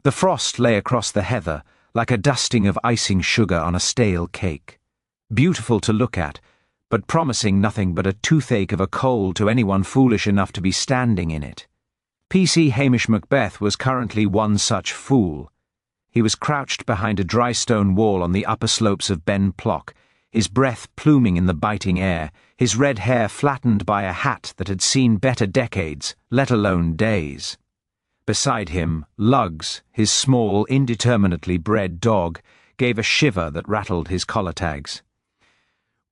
The frost lay across the heather like a dusting of icing sugar on a stale cake. Beautiful to look at, but promising nothing but a toothache of a cold to anyone foolish enough to be standing in it. PC Hamish Macbeth was currently one such fool. He was crouched behind a dry stone wall on the upper slopes of Ben Plock, his breath pluming in the biting air, his red hair flattened by a hat that had seen better decades, let alone days. Beside him, Lugs, his small, indeterminately bred dog, gave a shiver that rattled his collar tags.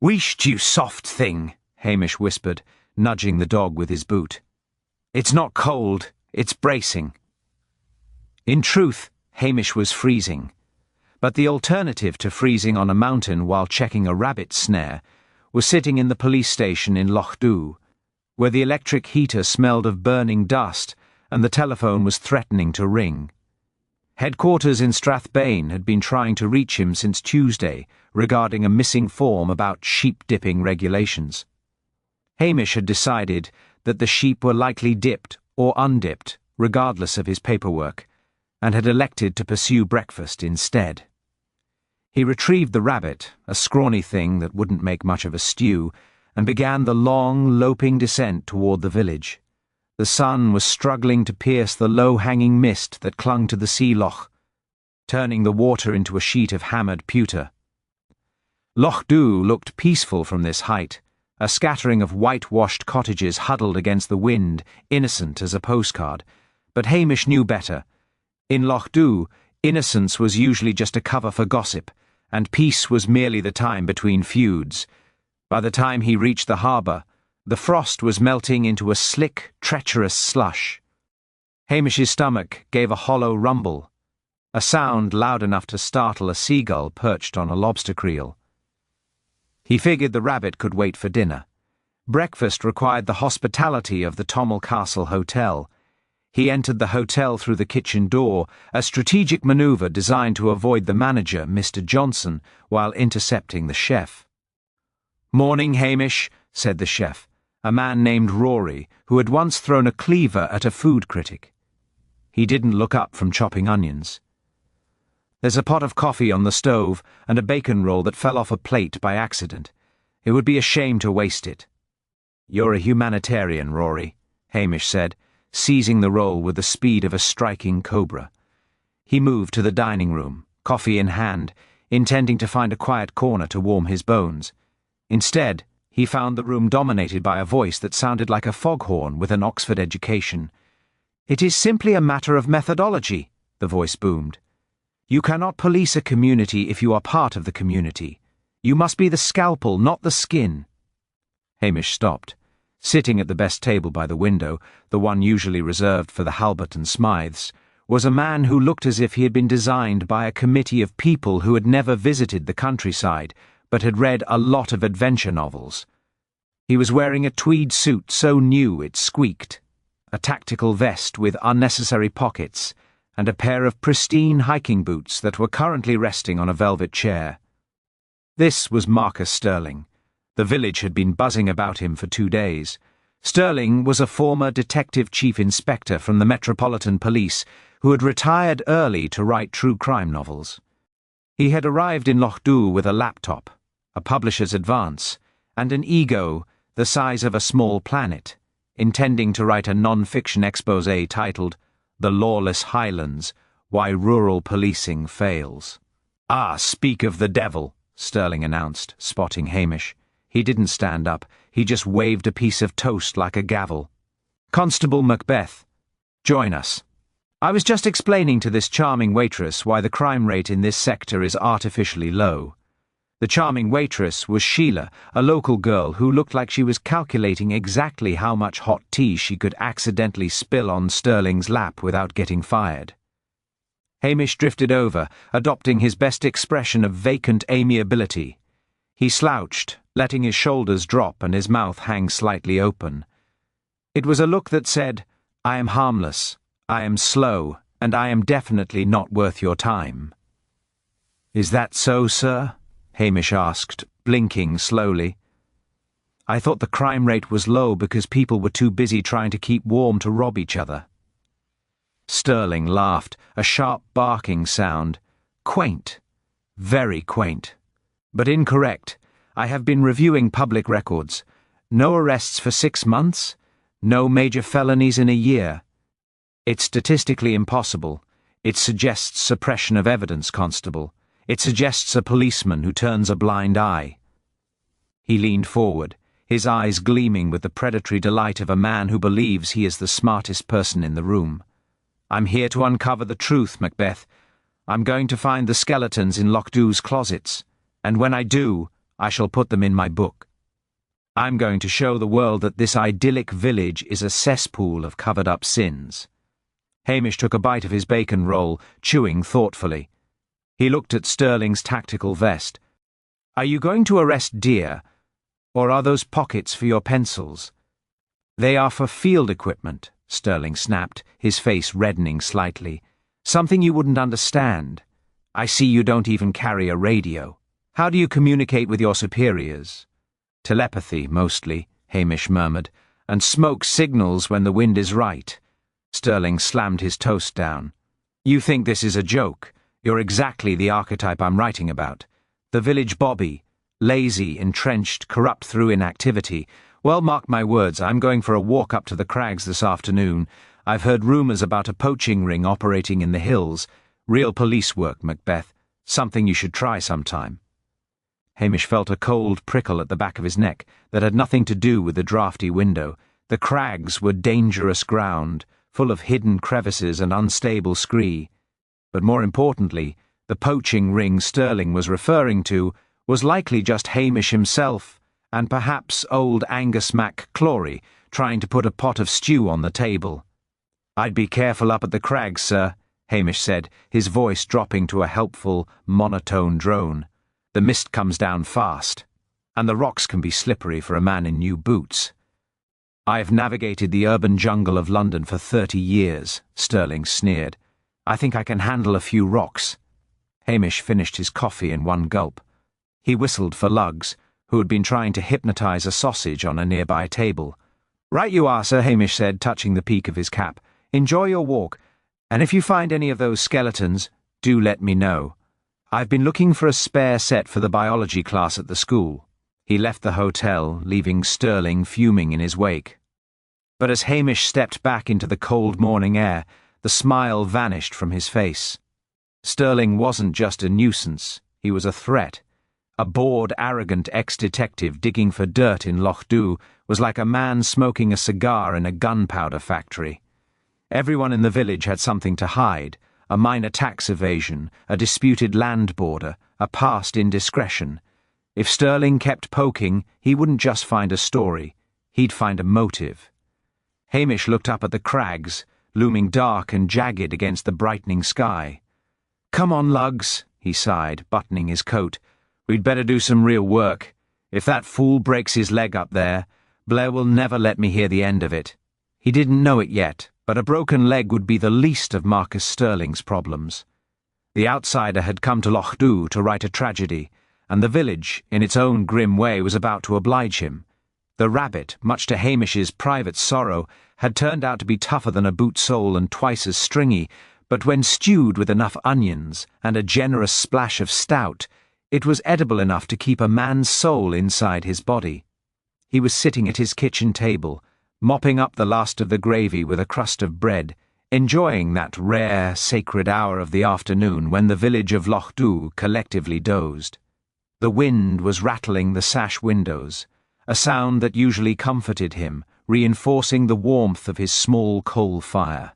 "Wheesht, you soft thing," Hamish whispered, nudging the dog with his boot. "It's not cold, it's bracing." In truth, Hamish was freezing. But the alternative to freezing on a mountain while checking a rabbit snare was sitting in the police station in Lochdubh, where the electric heater smelled of burning dust and the telephone was threatening to ring. Headquarters in Strathbane had been trying to reach him since Tuesday regarding a missing form about sheep-dipping regulations. Hamish had decided that the sheep were likely dipped or undipped, regardless of his paperwork, and had elected to pursue breakfast instead. He retrieved the rabbit, a scrawny thing that wouldn't make much of a stew, and began the long, loping descent toward the village. The sun was struggling to pierce the low-hanging mist that clung to the sea loch, turning the water into a sheet of hammered pewter. Lochdubh looked peaceful from this height, a scattering of whitewashed cottages huddled against the wind, innocent as a postcard. But Hamish knew better. In Lochdubh, innocence was usually just a cover for gossip, and peace was merely the time between feuds. By the time he reached the harbour, the frost was melting into a slick, treacherous slush. Hamish's stomach gave a hollow rumble, a sound loud enough to startle a seagull perched on a lobster creel. He figured the rabbit could wait for dinner. Breakfast required the hospitality of the Tommel Castle Hotel. He entered the hotel through the kitchen door, a strategic manoeuvre designed to avoid the manager, Mr. Johnson, while intercepting the chef. "Morning, Hamish," said the chef, a man named Rory, who had once thrown a cleaver at a food critic. He didn't look up from chopping onions. "There's a pot of coffee on the stove and a bacon roll that fell off a plate by accident. It would be a shame to waste it." "You're a humanitarian, Rory," Hamish said, seizing the roll with the speed of a striking cobra. He moved to the dining room, coffee in hand, intending to find a quiet corner to warm his bones. Instead, he found the room dominated by a voice that sounded like a foghorn with an Oxford education. "It is simply a matter of methodology," the voice boomed. "You cannot police a community if you are part of the community. You must be the scalpel, not the skin." Hamish stopped. Sitting at the best table by the window, the one usually reserved for the Halbert and Smythes, was a man who looked as if he had been designed by a committee of people who had never visited the countryside, but had read a lot of adventure novels. He was wearing a tweed suit so new it squeaked, a tactical vest with unnecessary pockets, and a pair of pristine hiking boots that were currently resting on a velvet chair. This was Marcus Sterling. The village had been buzzing about him for 2 days. Sterling was a former detective chief inspector from the Metropolitan Police who had retired early to write true crime novels. He had arrived in Lochdubh with a laptop, a publisher's advance, and an ego the size of a small planet, intending to write a non-fiction exposé titled "The Lawless Highlands: Why Rural Policing Fails." "Ah, speak of the devil," Sterling announced, spotting Hamish. He didn't stand up, he just waved a piece of toast like a gavel. "Constable Macbeth, join us. I was just explaining to this charming waitress why the crime rate in this sector is artificially low." The charming waitress was Sheila, a local girl who looked like she was calculating exactly how much hot tea she could accidentally spill on Sterling's lap without getting fired. Hamish drifted over, adopting his best expression of vacant amiability. He slouched, letting his shoulders drop and his mouth hang slightly open. It was a look that said, "I am harmless, I am slow, and I am definitely not worth your time." "Is that so, sir?" Hamish asked, blinking slowly. "I thought the crime rate was low because people were too busy trying to keep warm to rob each other." Sterling laughed, a sharp barking sound. Quaint. Very quaint. But incorrect. I have been reviewing public records. No arrests for 6 months. No major felonies in a year. It's statistically impossible. It suggests suppression of evidence, Constable. It suggests a policeman who turns a blind eye. He leaned forward, his eyes gleaming with the predatory delight of a man who believes he is the smartest person in the room. I'm here to uncover the truth, Macbeth. I'm going to find the skeletons in Lochdubh's closets, and when I do, I shall put them in my book. I'm going to show the world that this idyllic village is a cesspool of covered-up sins. Hamish took a bite of his bacon roll, chewing thoughtfully. He looked at Sterling's tactical vest. Are you going to arrest deer, or are those pockets for your pencils? They are for field equipment, Sterling snapped, his face reddening slightly. Something you wouldn't understand. I see you don't even carry a radio. How do you communicate with your superiors? Telepathy, mostly, Hamish murmured, and smoke signals when the wind is right. Sterling slammed his toast down. You think this is a joke. You're exactly the archetype I'm writing about. The village bobby, lazy, entrenched, corrupt through inactivity. Well, mark my words, I'm going for a walk up to the crags this afternoon. I've heard rumours about a poaching ring operating in the hills. Real police work, Macbeth. Something you should try sometime. Hamish felt a cold prickle at the back of his neck that had nothing to do with the draughty window. The crags were dangerous ground, full of hidden crevices and unstable scree. But more importantly, the poaching ring Sterling was referring to was likely just Hamish himself, and perhaps old Angus Mac Clory trying to put a pot of stew on the table. I'd be careful up at the crags, sir, Hamish said, his voice dropping to a helpful, monotone drone. The mist comes down fast, and the rocks can be slippery for a man in new boots. I've navigated the urban jungle of London for 30 years, Sterling sneered. I think I can handle a few rocks. Hamish finished his coffee in one gulp. He whistled for Lugs, who had been trying to hypnotize a sausage on a nearby table. Right you are, sir, Hamish said, touching the peak of his cap. Enjoy your walk, and if you find any of those skeletons, do let me know. I've been looking for a spare set for the biology class at the school. He left the hotel, leaving Sterling fuming in his wake. But as Hamish stepped back into the cold morning air, the smile vanished from his face. Sterling wasn't just a nuisance, he was a threat. A bored, arrogant ex-detective digging for dirt in Lochdubh was like a man smoking a cigar in a gunpowder factory. Everyone in the village had something to hide, a minor tax evasion, a disputed land border, a past indiscretion. If Sterling kept poking, he wouldn't just find a story, he'd find a motive. Hamish looked up at the crags, looming dark and jagged against the brightening sky. Come on, Lugs, he sighed, buttoning his coat. We'd better do some real work. If that fool breaks his leg up there, Blair will never let me hear the end of it. He didn't know it yet, but a broken leg would be the least of Marcus Sterling's problems. The outsider had come to Lochdubh to write a tragedy, and the village, in its own grim way, was about to oblige him. The rabbit, much to Hamish's private sorrow, had turned out to be tougher than a boot sole and twice as stringy, but when stewed with enough onions and a generous splash of stout, it was edible enough to keep a man's soul inside his body. He was sitting at his kitchen table, mopping up the last of the gravy with a crust of bread, enjoying that rare, sacred hour of the afternoon when the village of Lochdubh collectively dozed. The wind was rattling the sash windows, a sound that usually comforted him, reinforcing the warmth of his small coal fire.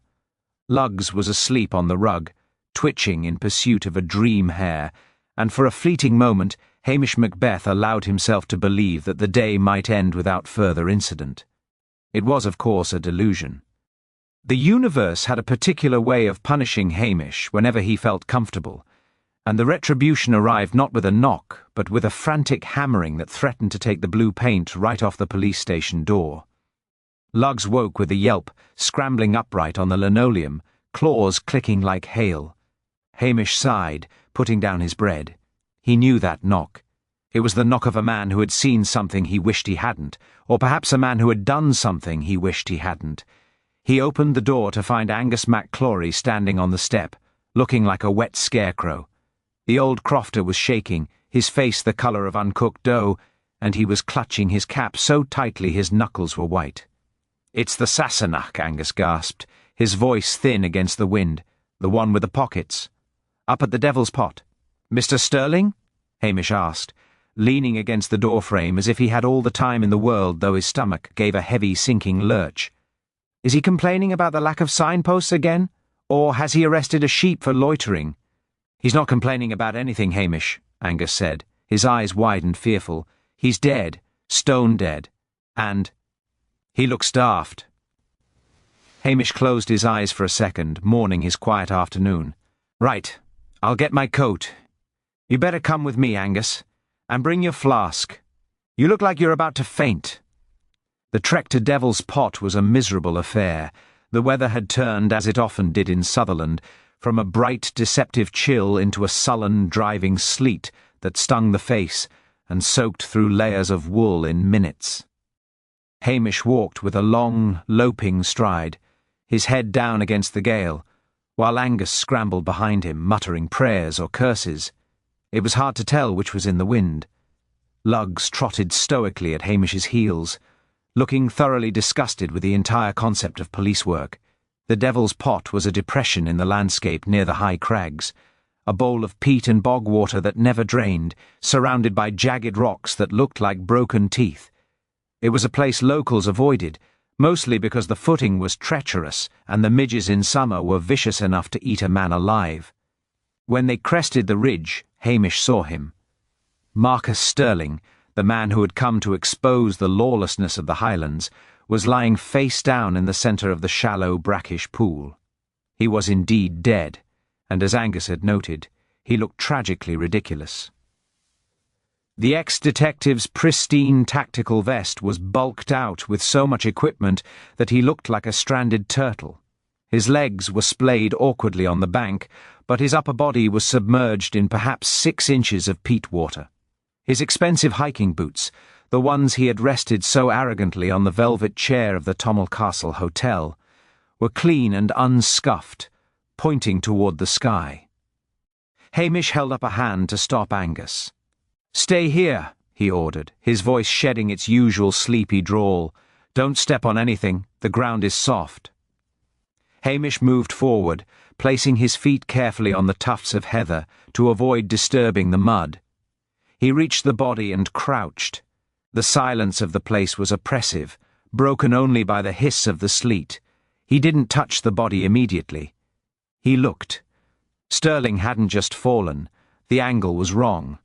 Lugs was asleep on the rug, twitching in pursuit of a dream hare, and for a fleeting moment Hamish Macbeth allowed himself to believe that the day might end without further incident. It was, of course, a delusion. The universe had a particular way of punishing Hamish whenever he felt comfortable, and the retribution arrived not with a knock, but with a frantic hammering that threatened to take the blue paint right off the police station door. Lugs woke with a yelp, scrambling upright on the linoleum, claws clicking like hail. Hamish sighed, putting down his bread. He knew that knock. It was the knock of a man who had seen something he wished he hadn't, or perhaps a man who had done something he wished he hadn't. He opened the door to find Angus MacClory standing on the step, looking like a wet scarecrow. The old crofter was shaking, his face the colour of uncooked dough, and he was clutching his cap so tightly his knuckles were white. "It's the Sassenach," Angus gasped, his voice thin against the wind. "The one with the pockets. Up at the Devil's Pot." "Mr. Stirling?" Hamish asked, leaning against the doorframe as if he had all the time in the world, though his stomach gave a heavy sinking lurch. "Is he complaining about the lack of signposts again? Or has he arrested a sheep for loitering?" "He's not complaining about anything, Hamish," Angus said, his eyes wide and fearful. "He's dead, stone dead, and he looks daft." Hamish closed his eyes for a second, mourning his quiet afternoon. "Right, I'll get my coat. You better come with me, Angus, and bring your flask. You look like you're about to faint." The trek to Devil's Pot was a miserable affair. The weather had turned, as it often did in Sutherland, from a bright, deceptive chill into a sullen, driving sleet that stung the face and soaked through layers of wool in minutes. Hamish walked with a long, loping stride, his head down against the gale, while Angus scrambled behind him, muttering prayers or curses. It was hard to tell which was in the wind. Lugs trotted stoically at Hamish's heels, looking thoroughly disgusted with the entire concept of police work. The Devil's Pot was a depression in the landscape near the high crags, a bowl of peat and bog water that never drained, surrounded by jagged rocks that looked like broken teeth. It was a place locals avoided, mostly because the footing was treacherous and the midges in summer were vicious enough to eat a man alive. When they crested the ridge, Hamish saw him. Marcus Stirling, the man who had come to expose the lawlessness of the Highlands, was lying face down in the centre of the shallow, brackish pool. He was indeed dead, and as Angus had noted, he looked tragically ridiculous. The ex-detective's pristine tactical vest was bulked out with so much equipment that he looked like a stranded turtle. His legs were splayed awkwardly on the bank, but his upper body was submerged in perhaps 6 inches of peat water. His expensive hiking boots, the ones he had rested so arrogantly on the velvet chair of the Tommel Castle Hotel, were clean and unscuffed, pointing toward the sky. Hamish held up a hand to stop Angus. "Stay here," he ordered, his voice shedding its usual sleepy drawl. "Don't step on anything, the ground is soft." Hamish moved forward, placing his feet carefully on the tufts of heather to avoid disturbing the mud. He reached the body and crouched. The silence of the place was oppressive, broken only by the hiss of the sleet. He didn't touch the body immediately. He looked. Stirling hadn't just fallen. The angle was wrong.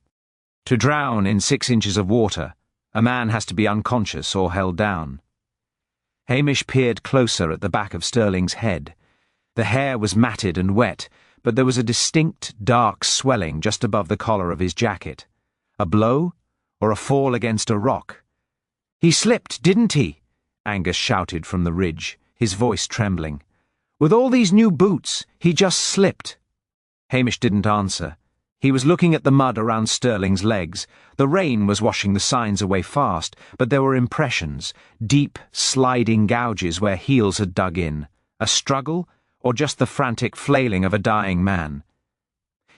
To drown in 6 inches of water, a man has to be unconscious or held down. Hamish peered closer at the back of Stirling's head. The hair was matted and wet, but there was a distinct, dark swelling just above the collar of his jacket. A blow, or a fall against a rock? "He slipped, didn't he?" Angus shouted from the ridge, his voice trembling. "With all these new boots, he just slipped." Hamish didn't answer. He was looking at the mud around Stirling's legs. The rain was washing the signs away fast, but there were impressions, deep, sliding gouges where heels had dug in. A struggle, or just the frantic flailing of a dying man?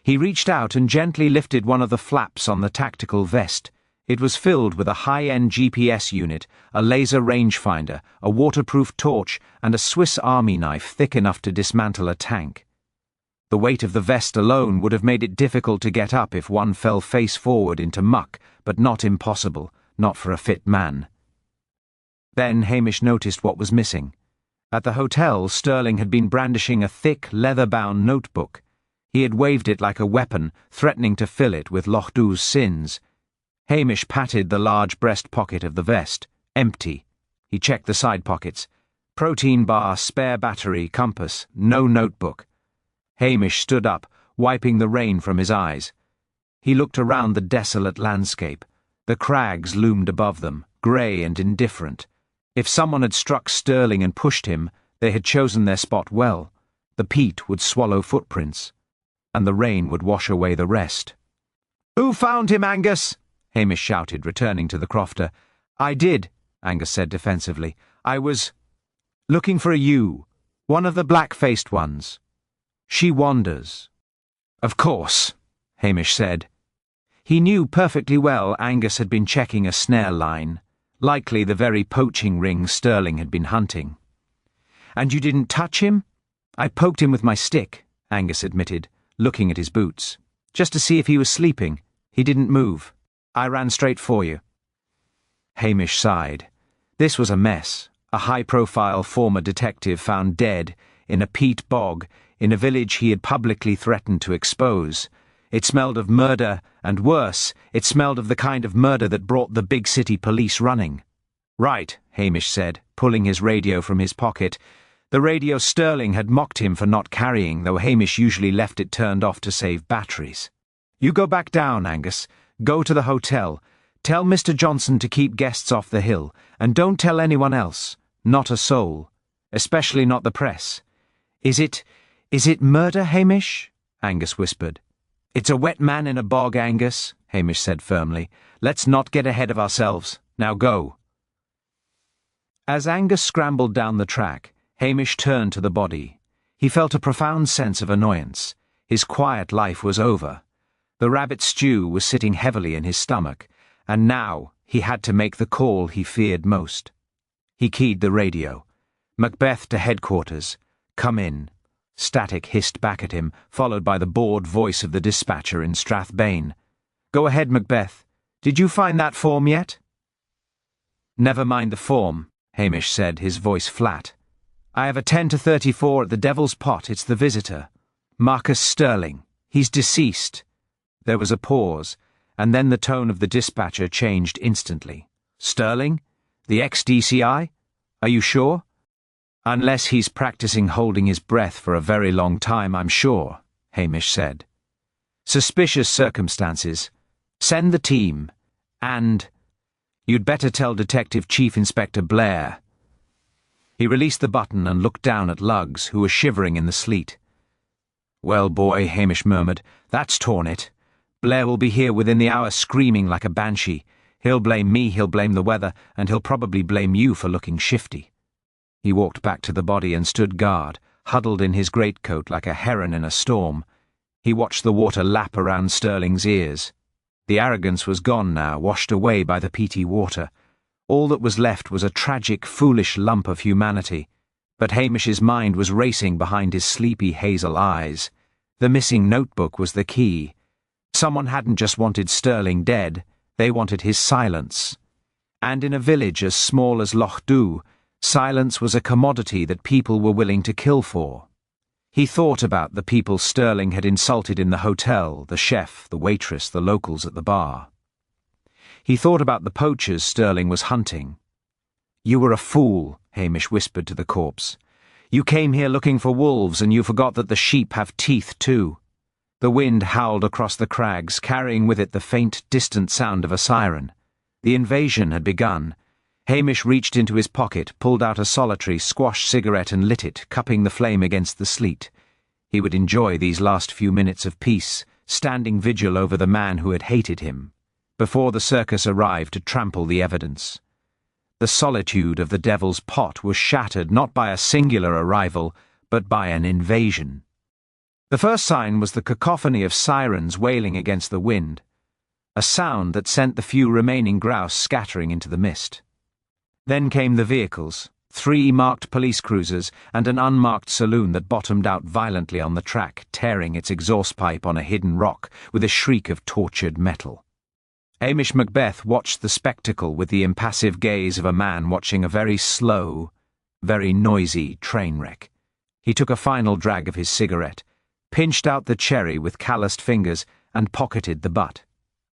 He reached out and gently lifted one of the flaps on the tactical vest. It was filled with a high-end GPS unit, a laser rangefinder, a waterproof torch, and a Swiss Army knife thick enough to dismantle a tank. The weight of the vest alone would have made it difficult to get up if one fell face forward into muck, but not impossible, not for a fit man. Then Hamish noticed what was missing. At the hotel, Stirling had been brandishing a thick, leather-bound notebook. He had waved it like a weapon, threatening to fill it with Lochdubh's sins. Hamish patted the large breast pocket of the vest. Empty. He checked the side pockets. Protein bar, spare battery, compass, no notebook. Hamish stood up, wiping the rain from his eyes. He looked around the desolate landscape. The crags loomed above them, grey and indifferent. If someone had struck Stirling and pushed him, they had chosen their spot well. The peat would swallow footprints, and the rain would wash away the rest. "Who found him, Angus?" Hamish shouted, returning to the crofter. "I did," Angus said defensively. "I was—" Looking for a ewe, one of the black-faced ones. She wanders. Of course, Hamish said. He knew perfectly well Angus had been checking a snare line, likely the very poaching ring Stirling had been hunting. And you didn't touch him? I poked him with my stick, Angus admitted, looking at his boots. Just to see if he was sleeping. He didn't move. I ran straight for you. Hamish sighed. This was a mess. A high-profile former detective found dead in a peat bog in a village he had publicly threatened to expose. It smelled of murder, and worse, it smelled of the kind of murder that brought the big city police running. Right, Hamish said, pulling his radio from his pocket. The radio Stirling had mocked him for not carrying, though Hamish usually left it turned off to save batteries. You go back down, Angus. Go to the hotel. Tell Mr. Johnson to keep guests off the hill, and don't tell anyone else. Not a soul. Especially not the press. Is it murder, Hamish? Angus whispered. It's a wet man in a bog, Angus, Hamish said firmly. Let's not get ahead of ourselves. Now go. As Angus scrambled down the track, Hamish turned to the body. He felt a profound sense of annoyance. His quiet life was over. The rabbit stew was sitting heavily in his stomach, and now he had to make the call he feared most. He keyed the radio. Macbeth to headquarters. Come in. Static hissed back at him, followed by the bored voice of the dispatcher in Strathbane. Go ahead, Macbeth. Did you find that form yet? Never mind the form, Hamish said, his voice flat. I have a 10 to 34 at the Devil's Pot. It's the visitor. Marcus Stirling. He's deceased. There was a pause, and then the tone of the dispatcher changed instantly. Stirling? The ex-DCI? Are you sure? Unless he's practicing holding his breath for a very long time, I'm sure, Hamish said. Suspicious circumstances. Send the team. And you'd better tell Detective Chief Inspector Blair. He released the button and looked down at Luggs, who was shivering in the sleet. Well, boy, Hamish murmured, that's torn it. Blair will be here within the hour screaming like a banshee. He'll blame me, he'll blame the weather, and he'll probably blame you for looking shifty. He walked back to the body and stood guard, huddled in his greatcoat like a heron in a storm. He watched the water lap around Stirling's ears. The arrogance was gone now, washed away by the peaty water. All that was left was a tragic, foolish lump of humanity. But Hamish's mind was racing behind his sleepy hazel eyes. The missing notebook was the key. Someone hadn't just wanted Stirling dead, they wanted his silence. And in a village as small as Lochdubh, silence was a commodity that people were willing to kill for. He thought about the people Stirling had insulted in the hotel, the chef, the waitress, the locals at the bar. He thought about the poachers Stirling was hunting. You were a fool, Hamish whispered to the corpse. You came here looking for wolves, and you forgot that the sheep have teeth too. The wind howled across the crags, carrying with it the faint, distant sound of a siren. The invasion had begun. Hamish reached into his pocket, pulled out a solitary, squash cigarette and lit it, cupping the flame against the sleet. He would enjoy these last few minutes of peace, standing vigil over the man who had hated him, before the circus arrived to trample the evidence. The solitude of the Devil's Pot was shattered not by a singular arrival, but by an invasion. The first sign was the cacophony of sirens wailing against the wind, a sound that sent the few remaining grouse scattering into the mist. Then came the vehicles, 3 marked police cruisers and an unmarked saloon that bottomed out violently on the track, tearing its exhaust pipe on a hidden rock with a shriek of tortured metal. Hamish Macbeth watched the spectacle with the impassive gaze of a man watching a very slow, very noisy train wreck. He took a final drag of his cigarette, pinched out the cherry with calloused fingers, and pocketed the butt.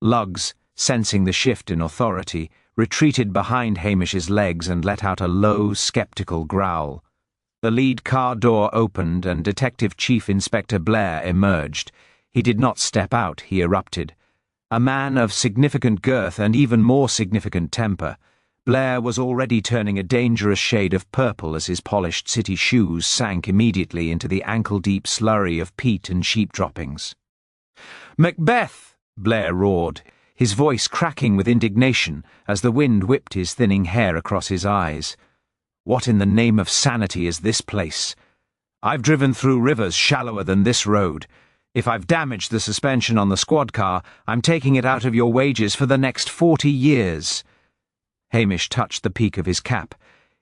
Luggs, sensing the shift in authority, retreated behind Hamish's legs and let out a low, skeptical growl. The lead car door opened and Detective Chief Inspector Blair emerged. He did not step out, he erupted. A man of significant girth and even more significant temper, Blair was already turning a dangerous shade of purple as his polished city shoes sank immediately into the ankle-deep slurry of peat and sheep droppings. "Macbeth!" Blair roared, his voice cracking with indignation as the wind whipped his thinning hair across his eyes. What in the name of sanity is this place? I've driven through rivers shallower than this road. If I've damaged the suspension on the squad car, I'm taking it out of your wages for the next 40 years. Hamish touched the peak of his cap,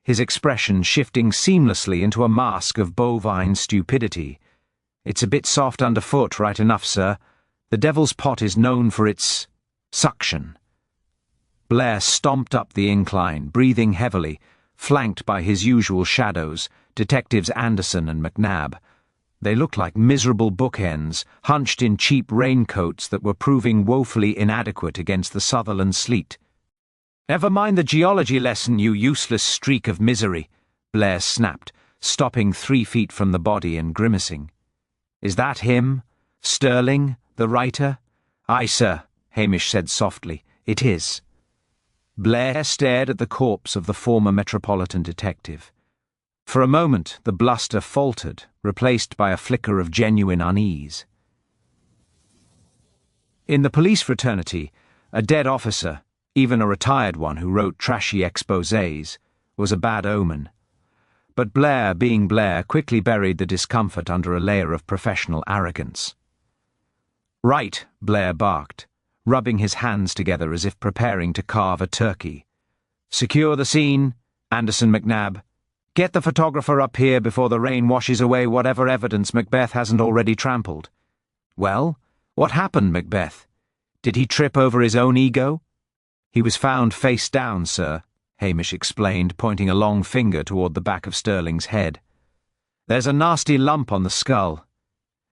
his expression shifting seamlessly into a mask of bovine stupidity. It's a bit soft underfoot, right enough, sir. The Devil's Pot is known for its suction. Blair stomped up the incline, breathing heavily, flanked by his usual shadows, Detectives Anderson and McNabb. They looked like miserable bookends, hunched in cheap raincoats that were proving woefully inadequate against the Sutherland sleet. "Never mind the geology lesson, you useless streak of misery," Blair snapped, stopping 3 feet from the body and grimacing. "Is that him? Sterling, the writer?" "Aye, sir," Hamish said softly. "It is." Blair stared at the corpse of the former Metropolitan detective. For a moment the bluster faltered, replaced by a flicker of genuine unease. In the police fraternity, a dead officer, even a retired one who wrote trashy exposés, was a bad omen. But Blair, being Blair, quickly buried the discomfort under a layer of professional arrogance. "Right," Blair barked, rubbing his hands together as if preparing to carve a turkey. "Secure the scene, Anderson McNabb. Get the photographer up here before the rain washes away whatever evidence Macbeth hasn't already trampled." "Well, what happened, Macbeth? Did he trip over his own ego?" "He was found face down, sir," Hamish explained, pointing a long finger toward the back of Sterling's head. "There's a nasty lump on the skull.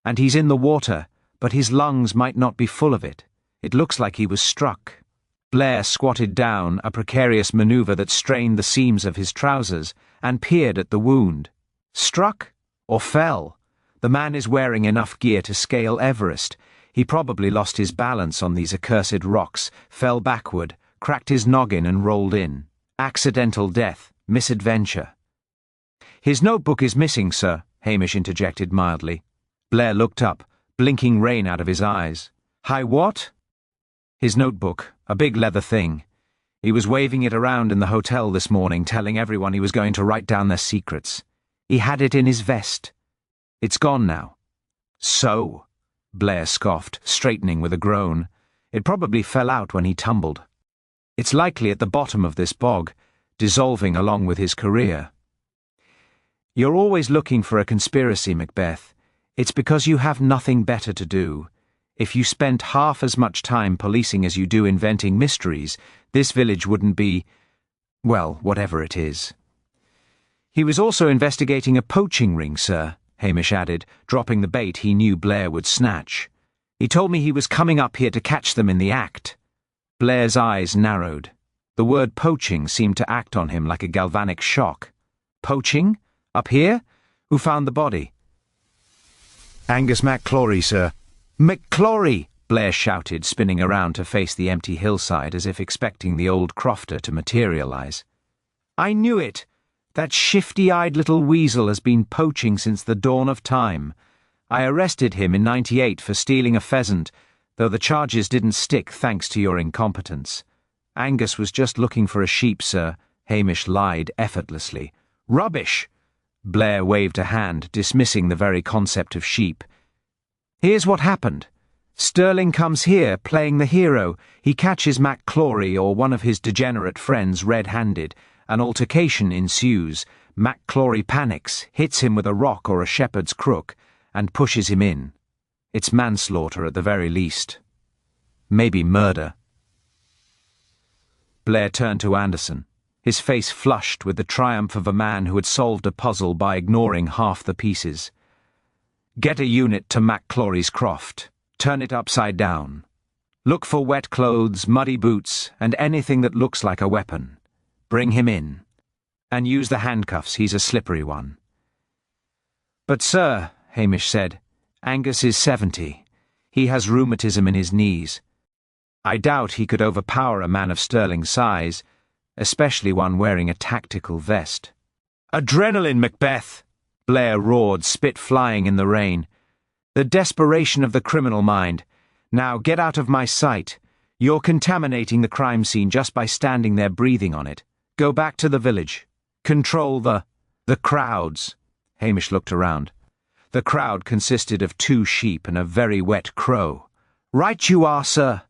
And he's in the water, but his lungs might not be full of it. It looks like he was struck." Blair squatted down, a precarious maneuver that strained the seams of his trousers, and peered at the wound. "Struck? Or fell? The man is wearing enough gear to scale Everest. He probably lost his balance on these accursed rocks, fell backward, cracked his noggin and rolled in. Accidental death, misadventure." "His notebook is missing, sir," Hamish interjected mildly. Blair looked up, blinking rain out of his eyes. "Hi, what?" "His notebook, a big leather thing. He was waving it around in the hotel this morning, telling everyone he was going to write down their secrets. He had it in his vest. It's gone now." "So?" Blair scoffed, straightening with a groan. "It probably fell out when he tumbled. It's likely at the bottom of this bog, dissolving along with his career." "You're always looking for a conspiracy, Macbeth. It's because you have nothing better to do. If you spent half as much time policing as you do inventing mysteries, this village wouldn't be, well, whatever it is." "He was also investigating a poaching ring, sir," Hamish added, dropping the bait he knew Blair would snatch. "He told me he was coming up here to catch them in the act." Blair's eyes narrowed. The word poaching seemed to act on him like a galvanic shock. "Poaching? Up here? Who found the body?" "Angus MacClory, sir." "McClory!" Blair shouted, spinning around to face the empty hillside as if expecting the old crofter to materialize. "I knew it! That shifty-eyed little weasel has been poaching since the dawn of time. I arrested him in '98 for stealing a pheasant, though the charges didn't stick thanks to your incompetence. Angus was just looking for a sheep, sir," Hamish lied effortlessly. "Rubbish!" Blair waved a hand, dismissing the very concept of sheep. "Here's what happened. Sterling comes here, playing the hero. He catches MacClory or one of his degenerate friends red-handed. An altercation ensues. MacClory panics, hits him with a rock or a shepherd's crook, and pushes him in. It's manslaughter at the very least. Maybe murder." Blair turned to Anderson, his face flushed with the triumph of a man who had solved a puzzle by ignoring half the pieces. "Get a unit to MacClory's croft. Turn it upside down. Look for wet clothes, muddy boots, and anything that looks like a weapon. Bring him in. And use the handcuffs, he's a slippery one." "But, sir," Hamish said, "Angus is 70. He has rheumatism in his knees. I doubt he could overpower a man of Sterling's size, especially one wearing a tactical vest." "Adrenaline, Macbeth!" Blair roared, spit flying in the rain. "The desperation of the criminal mind. Now get out of my sight. You're contaminating the crime scene just by standing there breathing on it. Go back to the village. Control the crowds. Hamish looked around. The crowd consisted of 2 sheep and a very wet crow. Right you are, sir,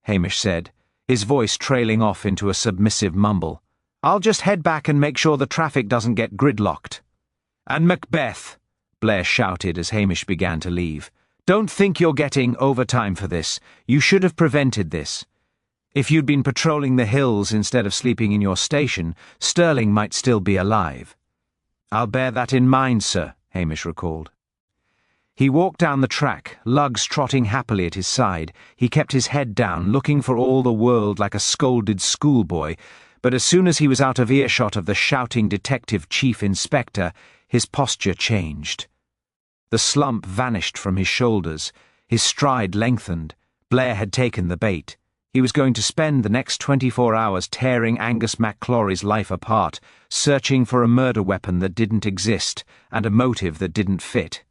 Hamish said, his voice trailing off into a submissive mumble. I'll just head back and make sure the traffic doesn't get gridlocked. And Macbeth, Blair shouted as Hamish began to leave. Don't think you're getting overtime for this. You should have prevented this. If you'd been patrolling the hills instead of sleeping in your station, Stirling might still be alive. I'll bear that in mind, sir, Hamish recalled. He walked down the track, lugs trotting happily at his side. He kept his head down, looking for all the world like a scolded schoolboy, but as soon as he was out of earshot of the shouting detective chief inspector, his posture changed. The slump vanished from his shoulders. His stride lengthened. Blair had taken the bait. He was going to spend the next 24 hours tearing Angus MacClory's life apart, searching for a murder weapon that didn't exist and a motive that didn't fit.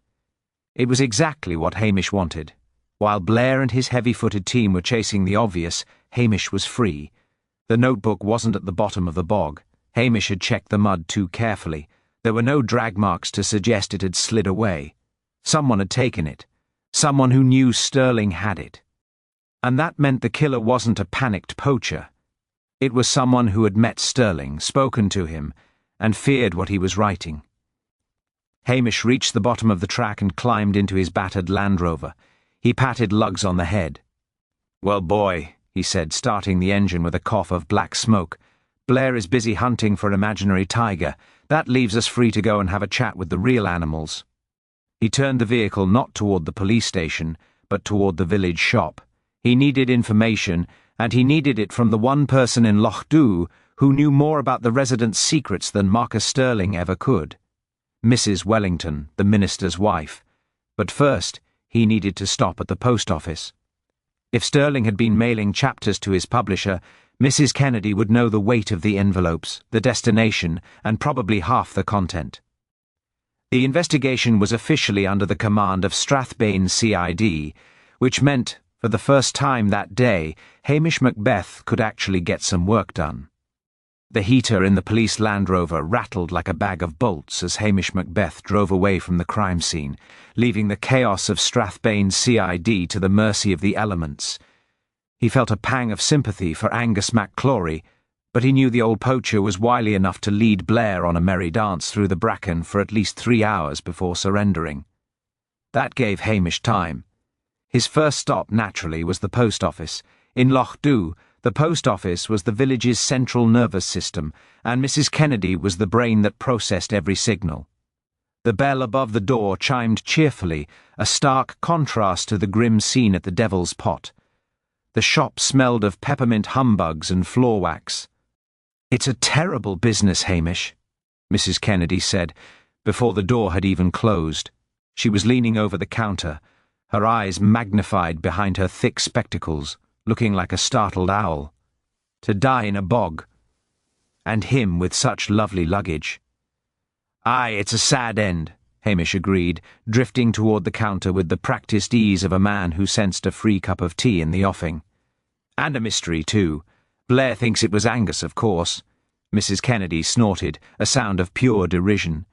It was exactly what Hamish wanted. While Blair and his heavy-footed team were chasing the obvious, Hamish was free. The notebook wasn't at the bottom of the bog. Hamish had checked the mud too carefully. There were no drag marks to suggest it had slid away. Someone had taken it. Someone who knew Stirling had it. And that meant the killer wasn't a panicked poacher. It was someone who had met Stirling, spoken to him, and feared what he was writing. Hamish reached the bottom of the track and climbed into his battered Land Rover. He patted Lugs on the head. Well, boy, he said, starting the engine with a cough of black smoke. Blair is busy hunting for an imaginary tiger. That leaves us free to go and have a chat with the real animals. He turned the vehicle not toward the police station, but toward the village shop. He needed information, and he needed it from the one person in Lochdubh who knew more about the residents' secrets than Marcus Stirling ever could. Mrs. Wellington, the minister's wife. But first, he needed to stop at the post office. If Stirling had been mailing chapters to his publisher, Mrs. Kennedy would know the weight of the envelopes, the destination, and probably half the content. The investigation was officially under the command of Strathbane CID, which meant, for the first time that day, Hamish Macbeth could actually get some work done. The heater in the police Land Rover rattled like a bag of bolts as Hamish Macbeth drove away from the crime scene, leaving the chaos of Strathbane CID to the mercy of the elements. He felt a pang of sympathy for Angus MacClory, but he knew the old poacher was wily enough to lead Blair on a merry dance through the bracken for at least 3 hours before surrendering. That gave Hamish time. His first stop, naturally, was the post office. In Lochdubh, the post office was the village's central nervous system, and Mrs. Kennedy was the brain that processed every signal. The bell above the door chimed cheerfully, a stark contrast to the grim scene at the Devil's Pot. The shop smelled of peppermint humbugs and floor wax. "It's a terrible business, Hamish," Mrs. Kennedy said, before the door had even closed. She was leaning over the counter, her eyes magnified behind her thick spectacles, looking like a startled owl. To die in a bog. And him with such lovely luggage. "Aye, it's a sad end," Hamish agreed, drifting toward the counter with the practised ease of a man who sensed a free cup of tea in the offing. "And a mystery, too. Blair thinks it was Angus, of course." Mrs. Kennedy snorted, a sound of pure derision.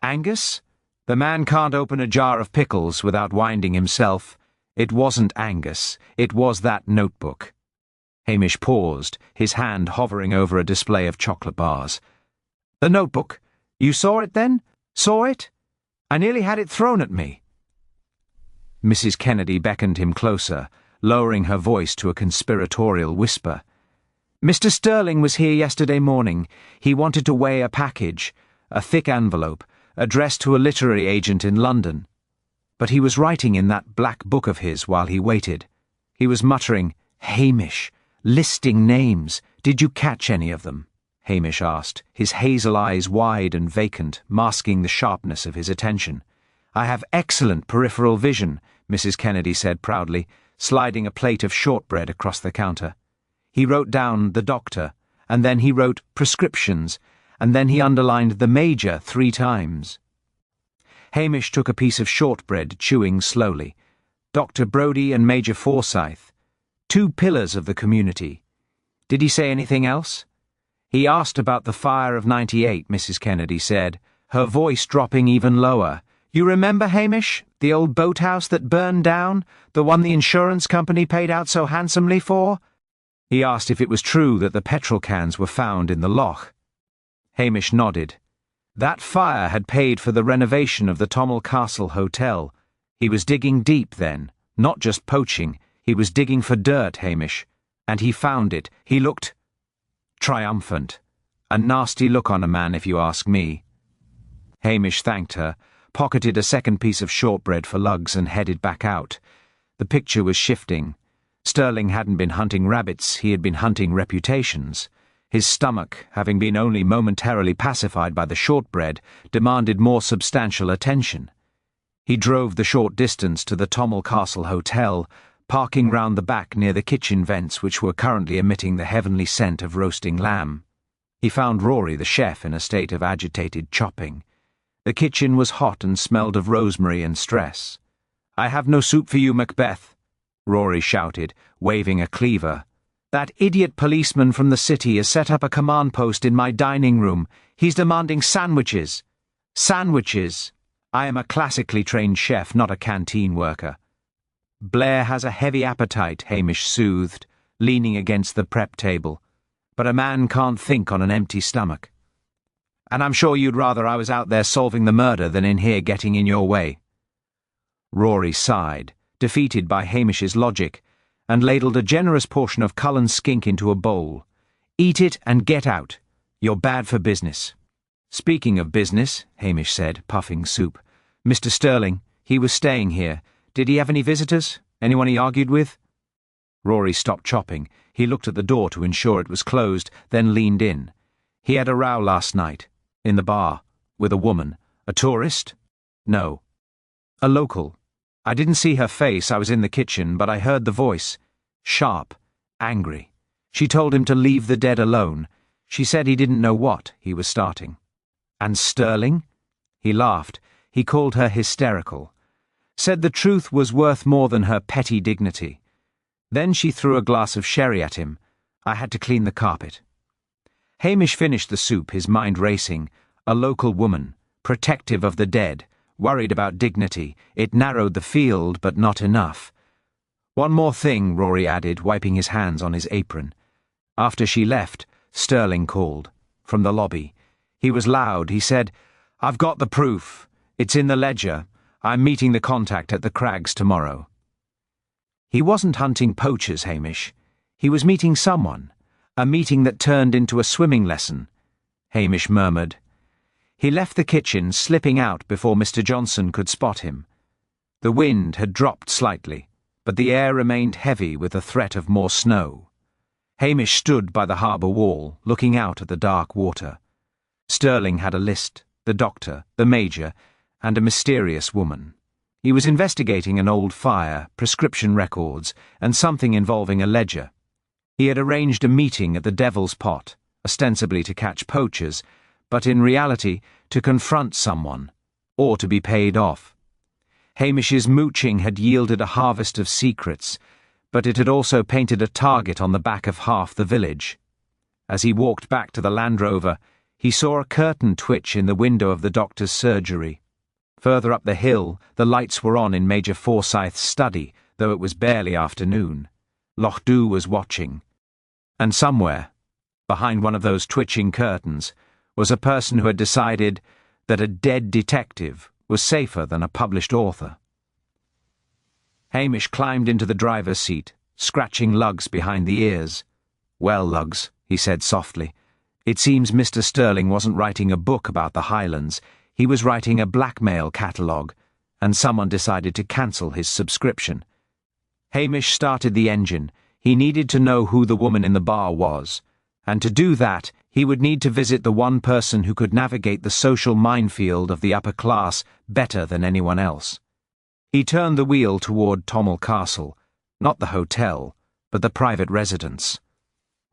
"Angus? The man can't open a jar of pickles without winding himself. It wasn't Angus. It was that notebook." Hamish paused, his hand hovering over a display of chocolate bars. "The notebook? You saw it then? Saw it? I nearly had it thrown at me." Mrs. Kennedy beckoned him closer, lowering her voice to a conspiratorial whisper. "Mr. Stirling was here yesterday morning. He wanted to weigh a package, a thick envelope, addressed to a literary agent in London. But he was writing in that black book of his while he waited. He was muttering, 'Hamish, listing names. Did you catch any of them?' Hamish asked, his hazel eyes wide and vacant, masking the sharpness of his attention. "I have excellent peripheral vision," Mrs. Kennedy said proudly, sliding a plate of shortbread across the counter. He wrote down "the doctor," and then he wrote "prescriptions," and then he underlined "the major" 3 times. Hamish took a piece of shortbread, chewing slowly. Dr. Brodie and Major Forsyth. 2 pillars of the community. Did he say anything else? He asked about the fire of '98, Mrs. Kennedy said, her voice dropping even lower. You remember, Hamish, the old boathouse that burned down, the one the insurance company paid out so handsomely for? He asked if it was true that the petrol cans were found in the loch. Hamish nodded. That fire had paid for the renovation of the Tommel Castle Hotel. He was digging deep then, not just poaching. He was digging for dirt, Hamish. And he found it. He looked triumphant. A nasty look on a man, if you ask me. Hamish thanked her, pocketed a second piece of shortbread for lugs and headed back out. The picture was shifting. Stirling hadn't been hunting rabbits, he had been hunting reputations. His stomach, having been only momentarily pacified by the shortbread, demanded more substantial attention. He drove the short distance to the Tommel Castle Hotel, parking round the back near the kitchen vents which were currently emitting the heavenly scent of roasting lamb. He found Rory, the chef, in a state of agitated chopping. The kitchen was hot and smelled of rosemary and stress. "I have no soup for you, Macbeth," Rory shouted, waving a cleaver. "That idiot policeman from the city has set up a command post in my dining room. He's demanding sandwiches. Sandwiches! I am a classically trained chef, not a canteen worker." "Blair has a heavy appetite," Hamish soothed, leaning against the prep table. "But a man can't think on an empty stomach. And I'm sure you'd rather I was out there solving the murder than in here getting in your way." Rory sighed, defeated by Hamish's logic, and ladled a generous portion of Cullen skink into a bowl. "Eat it and get out. You're bad for business." "Speaking of business," Hamish said, puffing soup, "Mr. Stirling, he was staying here. Did he have any visitors? Anyone he argued with?" Rory stopped chopping. He looked at the door to ensure it was closed, then leaned in. "He had a row last night. In the bar. With a woman. A tourist?" "No." "A local. I didn't see her face, I was in the kitchen, but I heard the voice. Sharp. Angry. She told him to leave the dead alone. She said he didn't know what he was starting." "And Stirling?" He laughed. He called her hysterical. Said the truth was worth more than her petty dignity. Then she threw a glass of sherry at him. I had to clean the carpet. Hamish finished the soup, his mind racing. A local woman, protective of the dead, worried about dignity. It narrowed the field, but not enough. "One more thing," Rory added, wiping his hands on his apron. After she left, Stirling called. From the lobby. He was loud. He said, "I've got the proof. It's in the ledger. I'm meeting the contact at the Crags tomorrow." He wasn't hunting poachers, Hamish. He was meeting someone. A meeting that turned into a swimming lesson. Hamish murmured. He left the kitchen, slipping out before Mr. Johnson could spot him. The wind had dropped slightly, but the air remained heavy with the threat of more snow. Hamish stood by the harbour wall, looking out at the dark water. Stirling had a list, the doctor, the major, and a mysterious woman. He was investigating an old fire, prescription records, and something involving a ledger. He had arranged a meeting at the Devil's Pot, ostensibly to catch poachers, but in reality to confront someone, or to be paid off. Hamish's mooching had yielded a harvest of secrets, but it had also painted a target on the back of half the village. As he walked back to the Land Rover, he saw a curtain twitch in the window of the doctor's surgery. Further up the hill, the lights were on in Major Forsyth's study, though it was barely afternoon. Lochdubh was watching. And somewhere, behind one of those twitching curtains, was a person who had decided that a dead detective was safer than a published author. Hamish climbed into the driver's seat, scratching Lugs behind the ears. "Well, Lugs," he said softly, "it seems Mr. Stirling wasn't writing a book about the Highlands. He was writing a blackmail catalogue, and someone decided to cancel his subscription." Hamish started the engine. He needed to know who the woman in the bar was, and to do that, he would need to visit the one person who could navigate the social minefield of the upper class better than anyone else. He turned the wheel toward Tommel Castle, not the hotel, but the private residence.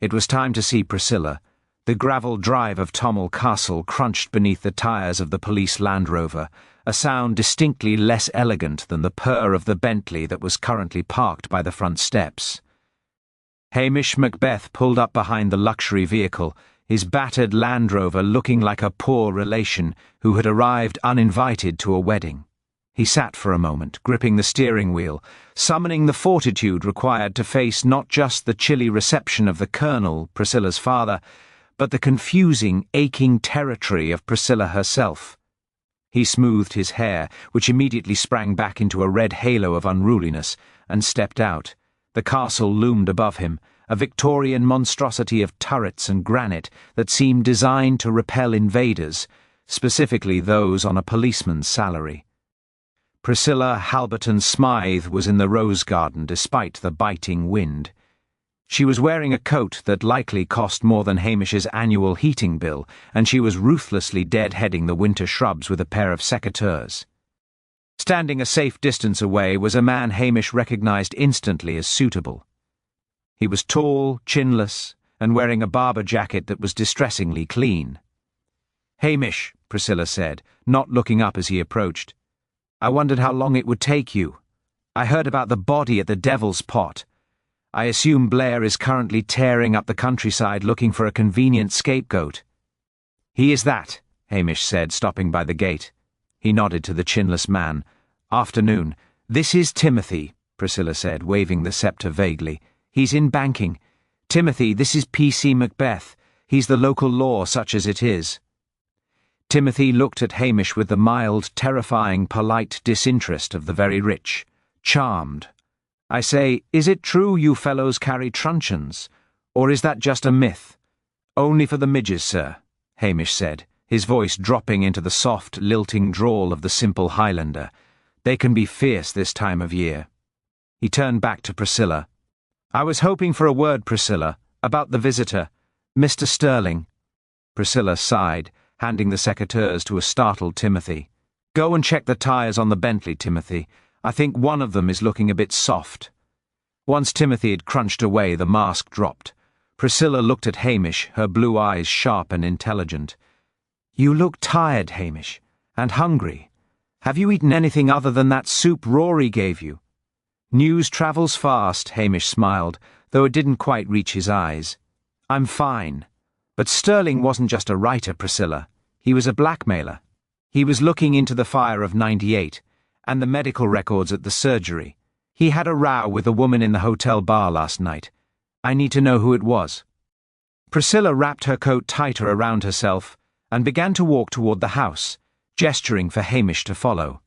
It was time to see Priscilla. The gravel drive of Tommel Castle crunched beneath the tyres of the police Land Rover, a sound distinctly less elegant than the purr of the Bentley that was currently parked by the front steps. Hamish Macbeth pulled up behind the luxury vehicle, his battered Land Rover looking like a poor relation who had arrived uninvited to a wedding. He sat for a moment, gripping the steering wheel, summoning the fortitude required to face not just the chilly reception of the Colonel, Priscilla's father, but the confusing, aching territory of Priscilla herself. He smoothed his hair, which immediately sprang back into a red halo of unruliness, and stepped out. The castle loomed above him, a Victorian monstrosity of turrets and granite that seemed designed to repel invaders, specifically those on a policeman's salary. Priscilla Halberton Smythe was in the rose garden despite the biting wind. She was wearing a coat that likely cost more than Hamish's annual heating bill, and she was ruthlessly deadheading the winter shrubs with a pair of secateurs. Standing a safe distance away was a man Hamish recognized instantly as suitable. He was tall, chinless, and wearing a barber jacket that was distressingly clean. "Hamish," Priscilla said, not looking up as he approached. "I wondered how long it would take you. I heard about the body at the Devil's Pot. I assume Blair is currently tearing up the countryside looking for a convenient scapegoat." "He is that," Hamish said, stopping by the gate. He nodded to the chinless man. "Afternoon. This is Timothy," Priscilla said, waving the sceptre vaguely. "He's in banking. Timothy, this is P.C. Macbeth. He's the local law, such as it is." Timothy looked at Hamish with the mild, terrifying, polite disinterest of the very rich. Charmed. "I say, is it true you fellows carry truncheons? Or is that just a myth?" "Only for the midges, sir," Hamish said, his voice dropping into the soft, lilting drawl of the simple Highlander. "They can be fierce this time of year." He turned back to Priscilla. "I was hoping for a word, Priscilla, about the visitor, Mr. Sterling." Priscilla sighed, handing the secateurs to a startled Timothy. "Go and check the tyres on the Bentley, Timothy. I think one of them is looking a bit soft." Once Timothy had crunched away, the mask dropped. Priscilla looked at Hamish, her blue eyes sharp and intelligent. "You look tired, Hamish, and hungry. Have you eaten anything other than that soup Rory gave you?" "News travels fast," Hamish smiled, though it didn't quite reach his eyes. "I'm fine. But Sterling wasn't just a writer, Priscilla. He was a blackmailer. He was looking into the fire of '98, and the medical records at the surgery. He had a row with a woman in the hotel bar last night. I need to know who it was." Priscilla wrapped her coat tighter around herself and began to walk toward the house, gesturing for Hamish to follow.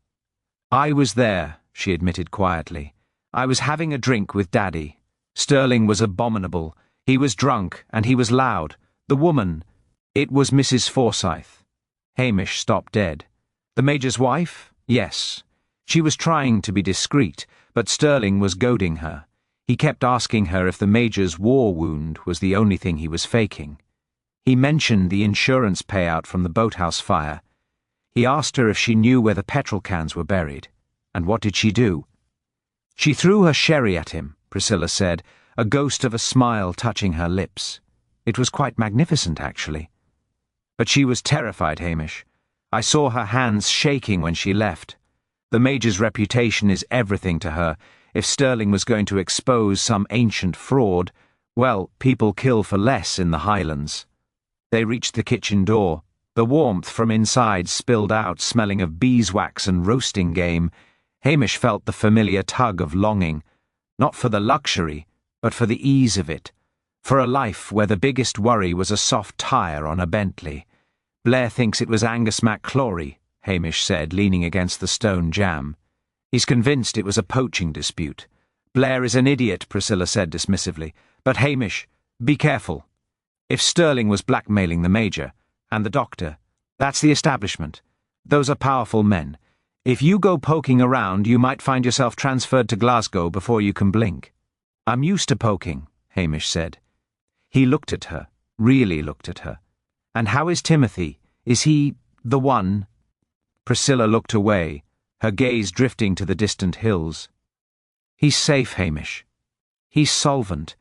"I was there," she admitted quietly. "I was having a drink with Daddy. Sterling was abominable. He was drunk, and he was loud. The woman, it was Mrs. Forsyth." Hamish stopped dead. "The Major's wife? Yes. She was trying to be discreet, but Sterling was goading her. He kept asking her if the Major's war wound was the only thing he was faking. He mentioned the insurance payout from the boathouse fire. He asked her if she knew where the petrol cans were buried. And what did she do?" "She threw her sherry at him," Priscilla said, a ghost of a smile touching her lips. "It was quite magnificent, actually. But she was terrified, Hamish. I saw her hands shaking when she left. The Major's reputation is everything to her. If Sterling was going to expose some ancient fraud, well, people kill for less in the Highlands." They reached the kitchen door. The warmth from inside spilled out, smelling of beeswax and roasting game. Hamish felt the familiar tug of longing, not for the luxury, but for the ease of it, for a life where the biggest worry was a soft tyre on a Bentley. "Blair thinks it was Angus MacClory," Hamish said, leaning against the stone jamb. "He's convinced it was a poaching dispute." "Blair is an idiot," Priscilla said dismissively. "But Hamish, be careful. If Sterling was blackmailing the Major, and the doctor, that's the establishment. Those are powerful men. If you go poking around, you might find yourself transferred to Glasgow before you can blink." "I'm used to poking," Hamish said. He looked at her, really looked at her. "And how is Timothy? Is he the one?" Priscilla looked away, her gaze drifting to the distant hills. "He's safe, Hamish. He's solvent,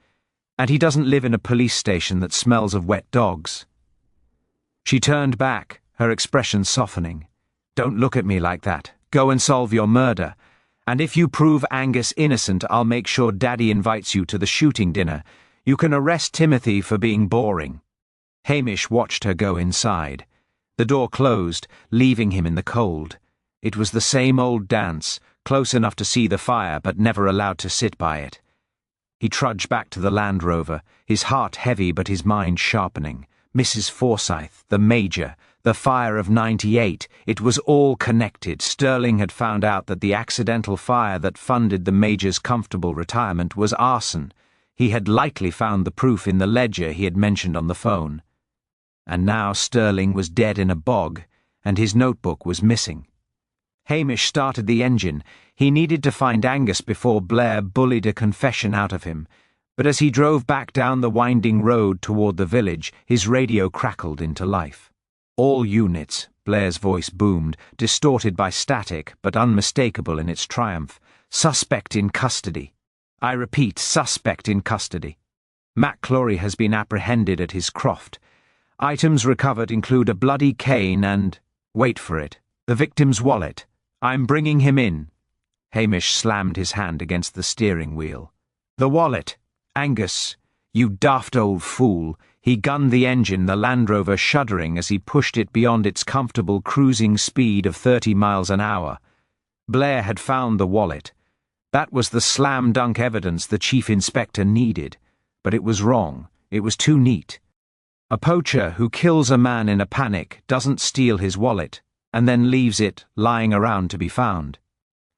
and he doesn't live in a police station that smells of wet dogs." She turned back, her expression softening. "Don't look at me like that. Go and solve your murder. And if you prove Angus innocent, I'll make sure Daddy invites you to the shooting dinner. You can arrest Timothy for being boring." Hamish watched her go inside. The door closed, leaving him in the cold. It was the same old dance, close enough to see the fire but never allowed to sit by it. He trudged back to the Land Rover, his heart heavy but his mind sharpening. Mrs. Forsyth, the Major, the fire of '98, it was all connected. Sterling had found out that the accidental fire that funded the Major's comfortable retirement was arson. He had lightly found the proof in the ledger he had mentioned on the phone. And now Sterling was dead in a bog, and his notebook was missing. Hamish started the engine. He needed to find Angus before Blair bullied a confession out of him. But as he drove back down the winding road toward the village, his radio crackled into life. "All units," Blair's voice boomed, distorted by static but unmistakable in its triumph. "Suspect in custody. I repeat, suspect in custody. Matt Clory has been apprehended at his croft. Items recovered include a bloody cane and, wait for it, the victim's wallet. I'm bringing him in." Hamish slammed his hand against the steering wheel. "The wallet! Angus, you daft old fool!" He gunned the engine, the Land Rover shuddering as he pushed it beyond its comfortable cruising speed of 30 miles an hour. Blair had found the wallet. That was the slam-dunk evidence the chief inspector needed. But it was wrong. It was too neat. A poacher who kills a man in a panic doesn't steal his wallet and then leaves it lying around to be found.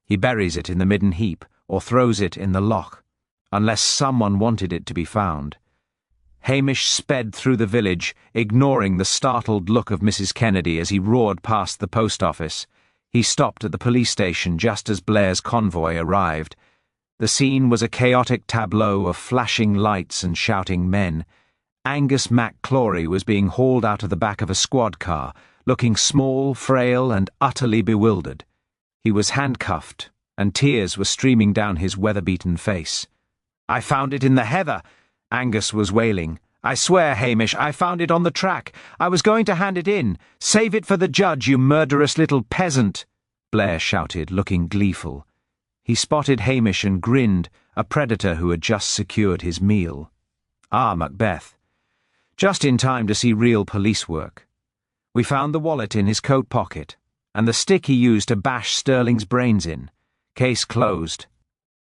He buries it in the midden heap or throws it in the loch, unless someone wanted it to be found. Hamish sped through the village, ignoring the startled look of Mrs. Kennedy as he roared past the post office. He stopped at the police station just as Blair's convoy arrived. The scene was a chaotic tableau of flashing lights and shouting men. Angus Clory was being hauled out of the back of a squad car, looking small, frail, and utterly bewildered. He was handcuffed, and tears were streaming down his weather-beaten face. "I found it in the heather," Angus was wailing. "I swear, Hamish, I found it on the track. I was going to hand it in. Save it for the judge, you murderous little peasant," Blair shouted, looking gleeful. He spotted Hamish and grinned, a predator who had just secured his meal. "Ah, Macbeth. Just in time to see real police work. We found the wallet in his coat pocket, and the stick he used to bash Sterling's brains in. Case closed."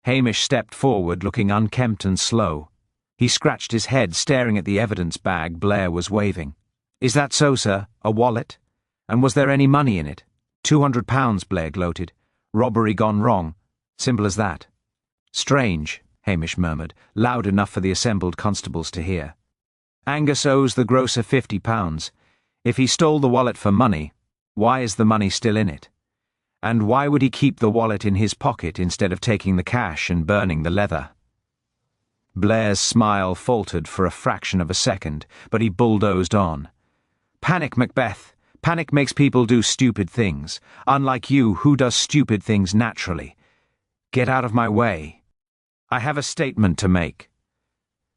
Hamish stepped forward, looking unkempt and slow. He scratched his head, staring at the evidence bag Blair was waving. "Is that so, sir? A wallet? And was there any money in it?" £200, Blair gloated. "Robbery gone wrong. Simple as that." "Strange," Hamish murmured, loud enough for the assembled constables to hear. "Angus owes the grocer £50. If he stole the wallet for money, why is the money still in it? And why would he keep the wallet in his pocket instead of taking the cash and burning the leather?" Blair's smile faltered for a fraction of a second, but he bulldozed on. "Panic, Macbeth. Panic makes people do stupid things. Unlike you, who does stupid things naturally. Get out of my way. I have a statement to make."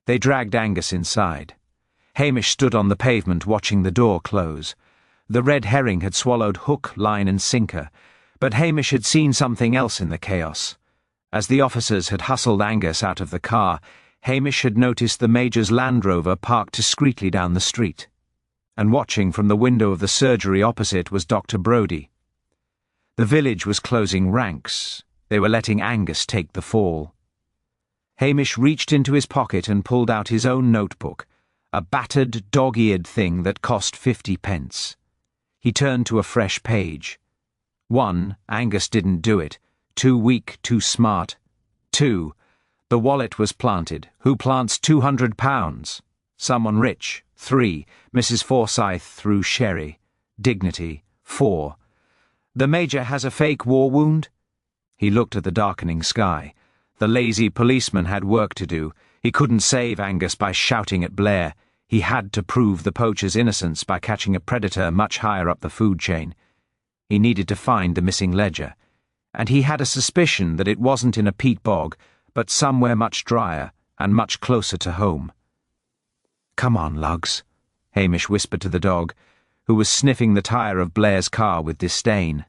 They dragged Angus inside. Hamish stood on the pavement watching the door close. The red herring had swallowed hook, line, and sinker, but Hamish had seen something else in the chaos. As the officers had hustled Angus out of the car, Hamish had noticed the Major's Land Rover parked discreetly down the street. And watching from the window of the surgery opposite was Dr. Brodie. The village was closing ranks. They were letting Angus take the fall. Hamish reached into his pocket and pulled out his own notebook, a battered, dog-eared thing that cost 50 pence. He turned to a fresh page. 1, Angus didn't do it. 2, weak, too smart. 2, the wallet was planted. Who plants £200? Someone rich. 3, Mrs. Forsyth threw sherry. Dignity. 4, the Major has a fake war wound? He looked at the darkening sky. The lazy policeman had work to do. He couldn't save Angus by shouting at Blair. He had to prove the poacher's innocence by catching a predator much higher up the food chain. He needed to find the missing ledger, and he had a suspicion that it wasn't in a peat bog, but somewhere much drier and much closer to home. "Come on, Lugs," Hamish whispered to the dog, who was sniffing the tire of Blair's car with disdain.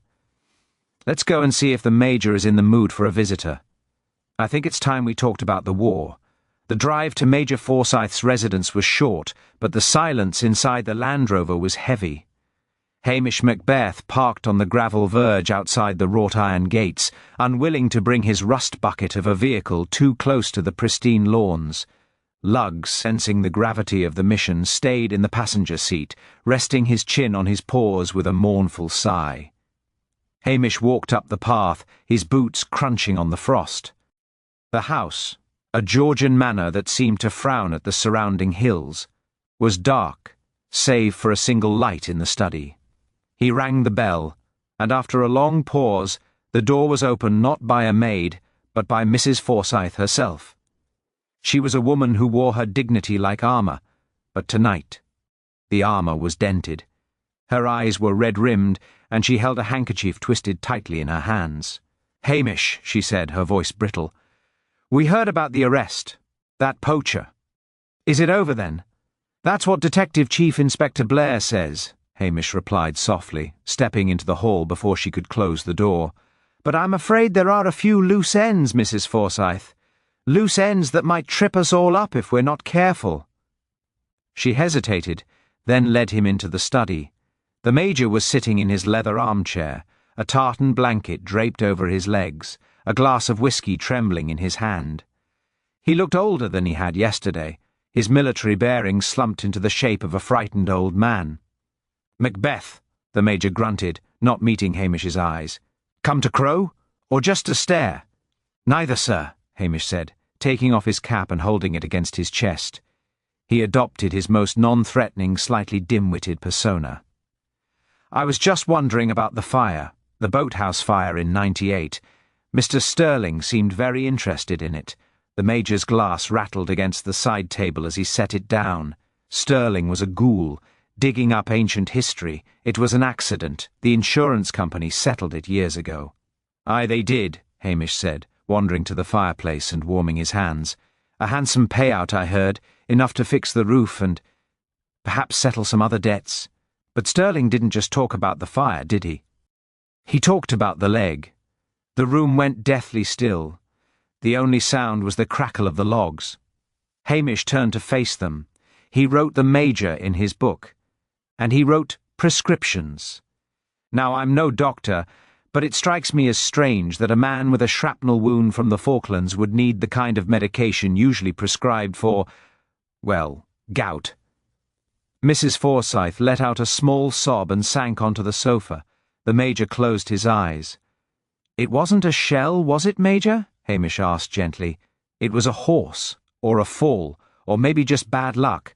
"Let's go and see if the Major is in the mood for a visitor. I think it's time we talked about the war. The drive to Major Forsyth's residence was short, but the silence inside the Land Rover was heavy. Hamish Macbeth parked on the gravel verge outside the wrought-iron gates, unwilling to bring his rust bucket of a vehicle too close to the pristine lawns. Luggs, sensing the gravity of the mission, stayed in the passenger seat, resting his chin on his paws with a mournful sigh. Hamish walked up the path, his boots crunching on the frost. The house, a Georgian manor that seemed to frown at the surrounding hills, was dark, save for a single light in the study. He rang the bell, and after a long pause, the door was opened not by a maid, but by Mrs. Forsyth herself. She was a woman who wore her dignity like armour, but tonight the armour was dented. Her eyes were red-rimmed, and she held a handkerchief twisted tightly in her hands. "Hamish," she said, her voice brittle, "we heard about the arrest. That poacher. Is it over then?" "That's what Detective Chief Inspector Blair says," Hamish replied softly, stepping into the hall before she could close the door. "But I'm afraid there are a few loose ends, Mrs. Forsyth. Loose ends that might trip us all up if we're not careful." She hesitated, then led him into the study. The Major was sitting in his leather armchair, a tartan blanket draped over his legs, a glass of whisky trembling in his hand. He looked older than he had yesterday, his military bearing slumped into the shape of a frightened old man. "Macbeth," the Major grunted, not meeting Hamish's eyes. "Come to crow, or just to stare?" "Neither, sir," Hamish said, taking off his cap and holding it against his chest. He adopted his most non-threatening, slightly dim-witted persona. "I was just wondering about the fire, the boathouse fire in '98. Mr. Sterling seemed very interested in it." The Major's glass rattled against the side table as he set it down. Sterling was a ghoul, digging up ancient history. It was an accident. The insurance company settled it years ago. "Aye, they did," Hamish said, wandering to the fireplace and warming his hands. "A handsome payout, I heard, enough to fix the roof and perhaps settle some other debts. But Sterling didn't just talk about the fire, did he? He talked about the leg." The room went deathly still. The only sound was the crackle of the logs. Hamish turned to face them. He wrote the Major in his book. And he wrote prescriptions. Now, I'm no doctor, but it strikes me as strange that a man with a shrapnel wound from the Falklands would need the kind of medication usually prescribed for, well, gout. Mrs. Forsyth let out a small sob and sank onto the sofa. The Major closed his eyes. "It wasn't a shell, was it, Major?" Hamish asked gently. "It was a horse, or a fall, or maybe just bad luck.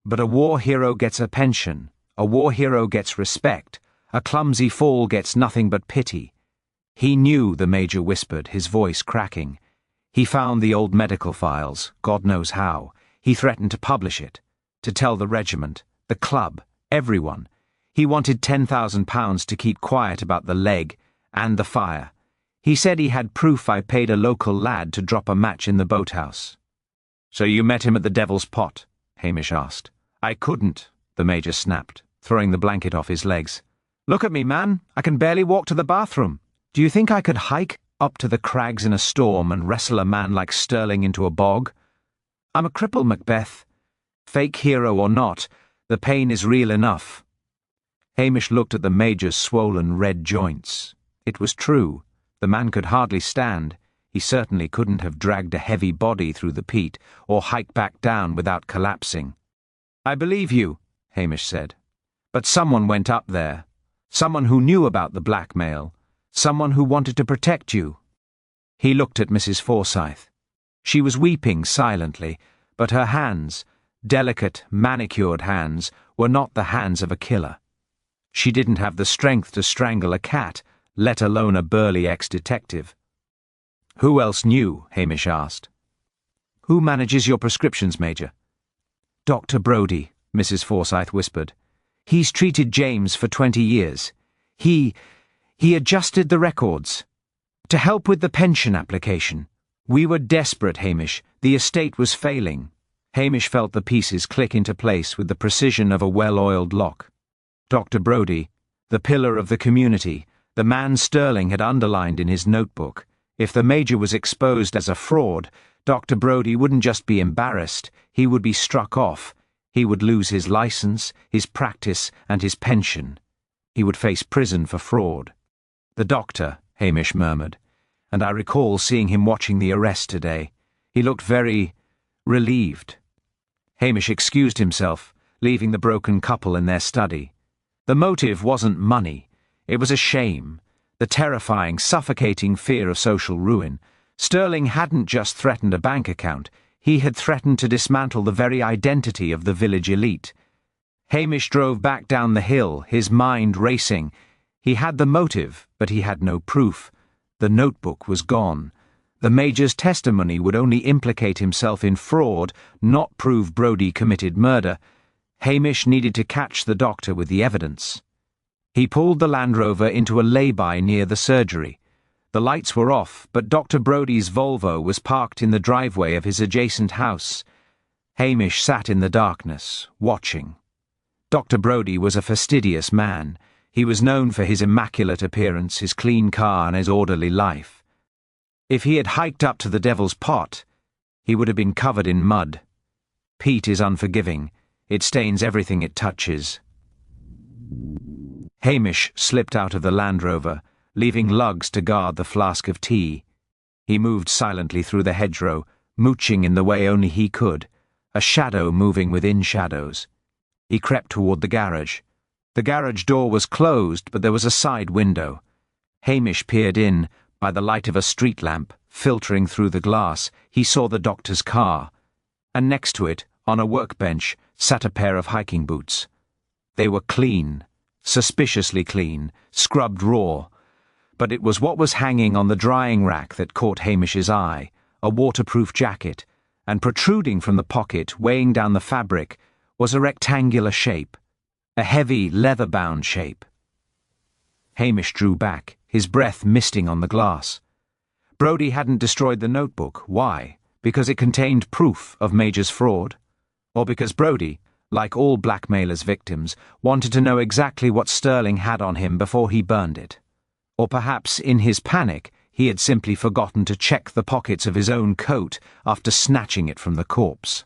But a war hero gets a pension. A war hero gets respect. A clumsy fall gets nothing but pity." "He knew," the Major whispered, his voice cracking. "He found the old medical files, God knows how. He threatened to publish it, to tell the regiment, the club, everyone. He wanted £10,000 to keep quiet about the leg and the fire. He said he had proof I paid a local lad to drop a match in the boathouse." "So you met him at the Devil's Pot?" Hamish asked. "I couldn't," the Major snapped, throwing the blanket off his legs. "Look at me, man. I can barely walk to the bathroom. Do you think I could hike up to the crags in a storm and wrestle a man like Sterling into a bog? I'm a cripple, Macbeth. Fake hero or not, the pain is real enough." Hamish looked at the Major's swollen red joints. It was true. The man could hardly stand. He certainly couldn't have dragged a heavy body through the peat, or hiked back down without collapsing. "I believe you," Hamish said. "But someone went up there. Someone who knew about the blackmail. Someone who wanted to protect you." He looked at Mrs. Forsyth. She was weeping silently, but her hands, delicate, manicured hands, were not the hands of a killer. She didn't have the strength to strangle a cat, let alone a burly ex-detective. "Who else knew?" Hamish asked. "Who manages your prescriptions, Major?" "Dr. Brodie," Mrs. Forsyth whispered. "He's treated James for 20 years. He adjusted the records. To help with the pension application. We were desperate, Hamish. The estate was failing." Hamish felt the pieces click into place with the precision of a well-oiled lock. Dr. Brodie, the pillar of the community, the man Sterling had underlined in his notebook. If the Major was exposed as a fraud, Dr. Brodie wouldn't just be embarrassed, he would be struck off. He would lose his license, his practice, and his pension. He would face prison for fraud. "The doctor," Hamish murmured, "and I recall seeing him watching the arrest today. He looked very relieved." Hamish excused himself, leaving the broken couple in their study. The motive wasn't money. It was a shame, the terrifying, suffocating fear of social ruin. Sterling hadn't just threatened a bank account, he had threatened to dismantle the very identity of the village elite. Hamish drove back down the hill, his mind racing. He had the motive, but he had no proof. The notebook was gone. The Major's testimony would only implicate himself in fraud, not prove Brodie committed murder. Hamish needed to catch the doctor with the evidence. He pulled the Land Rover into a lay-by near the surgery. The lights were off, but Dr. Brodie's Volvo was parked in the driveway of his adjacent house. Hamish sat in the darkness, watching. Dr. Brodie was a fastidious man. He was known for his immaculate appearance, his clean car, and his orderly life. If he had hiked up to the Devil's Pot, he would have been covered in mud. Peat is unforgiving. It stains everything it touches. Hamish slipped out of the Land Rover, leaving lugs to guard the flask of tea. He moved silently through the hedgerow, mooching in the way only he could, a shadow moving within shadows. He crept toward the garage. The garage door was closed, but there was a side window. Hamish peered in. By the light of a street lamp, filtering through the glass, he saw the doctor's car, and next to it, on a workbench, sat a pair of hiking boots. They were clean, suspiciously clean, scrubbed raw, but it was what was hanging on the drying rack that caught Hamish's eye, a waterproof jacket, and protruding from the pocket, weighing down the fabric, was a rectangular shape, a heavy, leather-bound shape. Hamish drew back, his breath misting on the glass. Brodie hadn't destroyed the notebook. Why? Because it contained proof of Major's fraud? Or because Brodie, like all blackmailer's victims, wanted to know exactly what Sterling had on him before he burned it? Or perhaps, in his panic, he had simply forgotten to check the pockets of his own coat after snatching it from the corpse.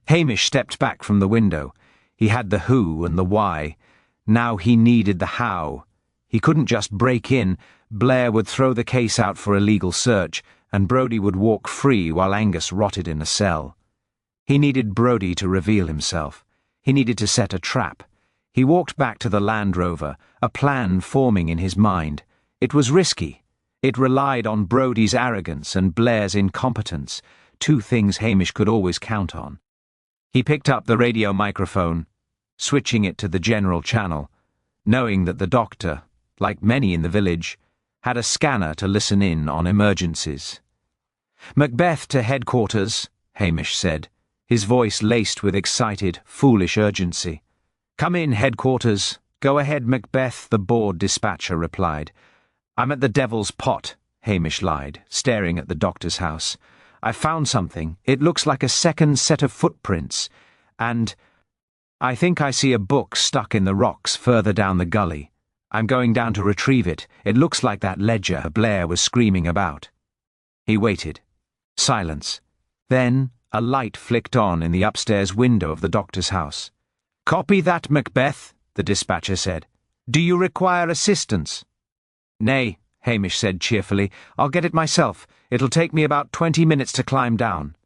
Hamish stepped back from the window. He had the who and the why. Now he needed the how. He couldn't just break in. Blair would throw the case out for a legal search, and Brodie would walk free while Angus rotted in a cell. He needed Brodie to reveal himself. He needed to set a trap. He walked back to the Land Rover, a plan forming in his mind. It was risky. It relied on Brodie's arrogance and Blair's incompetence, two things Hamish could always count on. He picked up the radio microphone, switching it to the general channel, knowing that the doctor, like many in the village, had a scanner to listen in on emergencies. "Macbeth to headquarters," Hamish said, his voice laced with excited, foolish urgency. "Come in, headquarters." "Go ahead, Macbeth," the bored dispatcher replied. "I'm at the Devil's Pot," Hamish lied, staring at the doctor's house. "I found something. It looks like a second set of footprints, and I think I see a book stuck in the rocks further down the gully. I'm going down to retrieve it. It looks like that ledger Blair was screaming about." He waited. Silence. Then a light flicked on in the upstairs window of the doctor's house. "Copy that, Macbeth," the dispatcher said. "Do you require assistance?" "Nay," Hamish said cheerfully. "I'll get it myself. It'll take me about 20 minutes to climb down.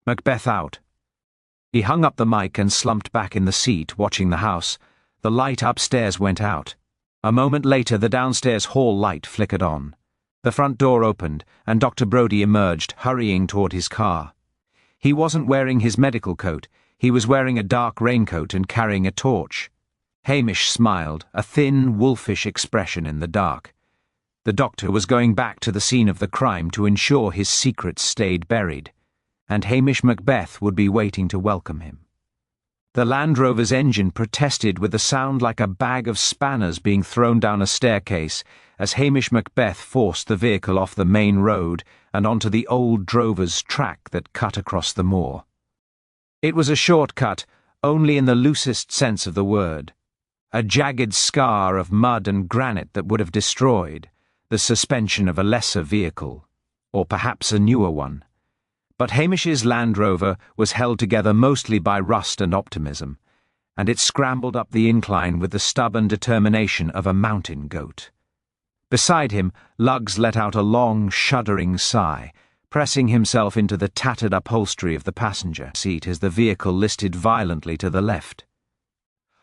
Macbeth out." He hung up the mic and slumped back in the seat, watching the house. The light upstairs went out. A moment later, the downstairs hall light flickered on. The front door opened, and Dr. Brodie emerged, hurrying toward his car. He wasn't wearing his medical coat. He was wearing a dark raincoat and carrying a torch. Hamish smiled, a thin, wolfish expression in the dark. The doctor was going back to the scene of the crime to ensure his secrets stayed buried, and Hamish Macbeth would be waiting to welcome him. The Land Rover's engine protested with a sound like a bag of spanners being thrown down a staircase as Hamish Macbeth forced the vehicle off the main road and onto the old drover's track that cut across the moor. It was a shortcut, only in the loosest sense of the word. A jagged scar of mud and granite that would have destroyed the suspension of a lesser vehicle. or perhaps a newer one. But Hamish's Land Rover was held together mostly by rust and optimism, and it scrambled up the incline with the stubborn determination of a mountain goat. Beside him, Luggs let out a long, shuddering sigh, pressing himself into the tattered upholstery of the passenger seat as the vehicle listed violently to the left.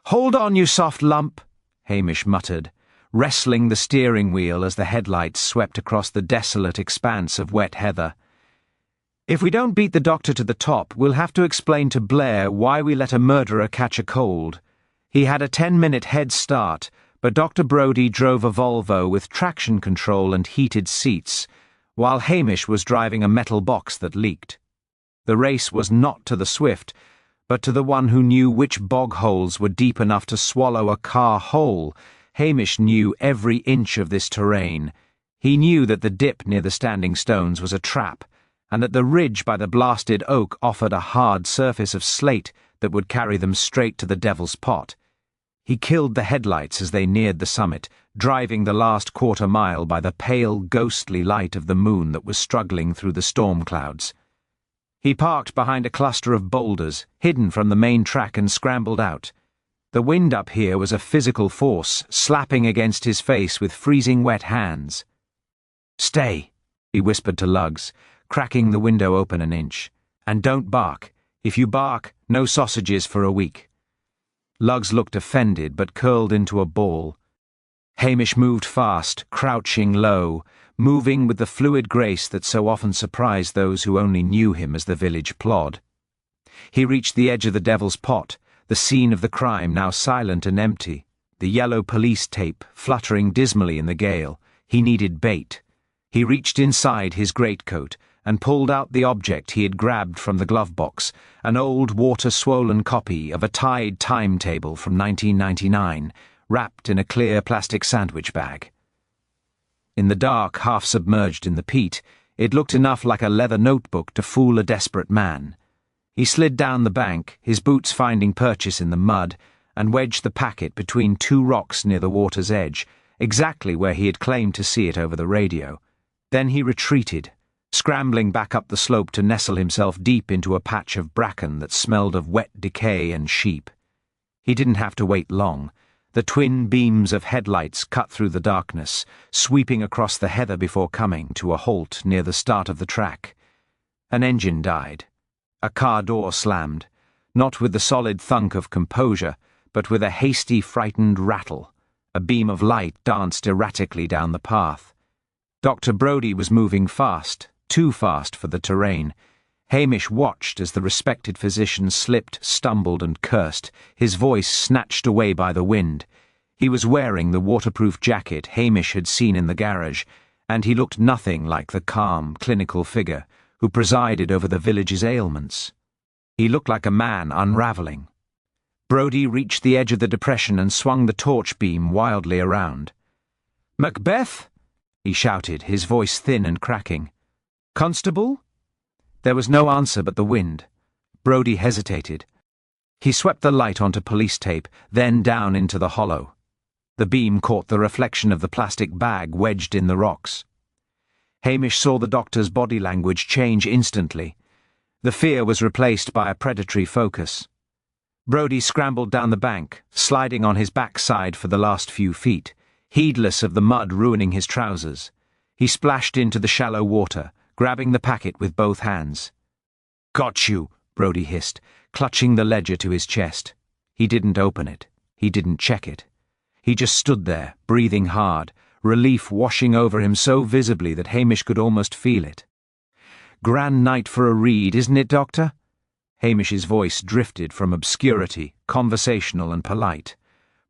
"Hold on, you soft lump," Hamish muttered, wrestling the steering wheel as the headlights swept across the desolate expanse of wet heather. "If we don't beat the doctor to the top, we'll have to explain to Blair why we let a murderer catch a cold. He had a 10-minute head start, but Dr. Brodie drove a Volvo with traction control and heated seats, while Hamish was driving a metal box that leaked. The race was not to the swift, but to the one who knew which bog holes were deep enough to swallow a car whole. Hamish knew every inch of this terrain. He knew that the dip near the standing stones was a trap, and that the ridge by the blasted oak offered a hard surface of slate that would carry them straight to the Devil's Pot. He killed the headlights as they neared the summit, driving the last quarter mile by the pale, ghostly light of the moon that was struggling through the storm clouds. He parked behind a cluster of boulders, hidden from the main track, and scrambled out. The wind up here was a physical force, slapping against his face with freezing wet hands. "Stay," he whispered to Luggs, cracking the window open an inch. "And don't bark. If you bark, no sausages for a week." Luggs looked offended, but curled into a ball. Hamish moved fast, crouching low, moving with the fluid grace that so often surprised those who only knew him as the village plod. He reached the edge of the Devil's Pot, the scene of the crime now silent and empty, the yellow police tape fluttering dismally in the gale. He needed bait. He reached inside his greatcoat and pulled out the object he had grabbed from the glove box, an old water-swollen copy of a Tide timetable from 1999, wrapped in a clear plastic sandwich bag. In the dark, half submerged in the peat, it looked enough like a leather notebook to fool a desperate man. He slid down the bank, his boots finding purchase in the mud, and wedged the packet between two rocks near the water's edge, exactly where he had claimed to see it over the radio. Then he retreated, scrambling back up the slope to nestle himself deep into a patch of bracken that smelled of wet decay and sheep. He didn't have to wait long. The twin beams of headlights cut through the darkness, sweeping across the heather before coming to a halt near the start of the track. An engine died. A car door slammed, not with the solid thunk of composure, but with a hasty, frightened rattle. A beam of light danced erratically down the path. Dr. Brodie was moving fast, too fast for the terrain. Hamish watched as the respected physician slipped, stumbled, and cursed, his voice snatched away by the wind. He was wearing the waterproof jacket Hamish had seen in the garage, and he looked nothing like the calm, clinical figure who presided over the village's ailments. He looked like a man unravelling. Brodie reached the edge of the depression and swung the torch beam wildly around. "Macbeth?" he shouted, his voice thin and cracking. "Constable?" There was no answer but the wind. Brodie hesitated. He swept the light onto police tape, then down into the hollow. The beam caught the reflection of the plastic bag wedged in the rocks. Hamish saw the doctor's body language change instantly. The fear was replaced by a predatory focus. Brodie scrambled down the bank, sliding on his backside for the last few feet, heedless of the mud ruining his trousers. He splashed into the shallow water, grabbing the packet with both hands. "Got you," Brodie hissed, clutching the ledger to his chest. He didn't open it. He didn't check it. He just stood there, breathing hard, relief washing over him so visibly that Hamish could almost feel it. "Grand night for a read, isn't it, Doctor?" Hamish's voice drifted from obscurity, conversational and polite.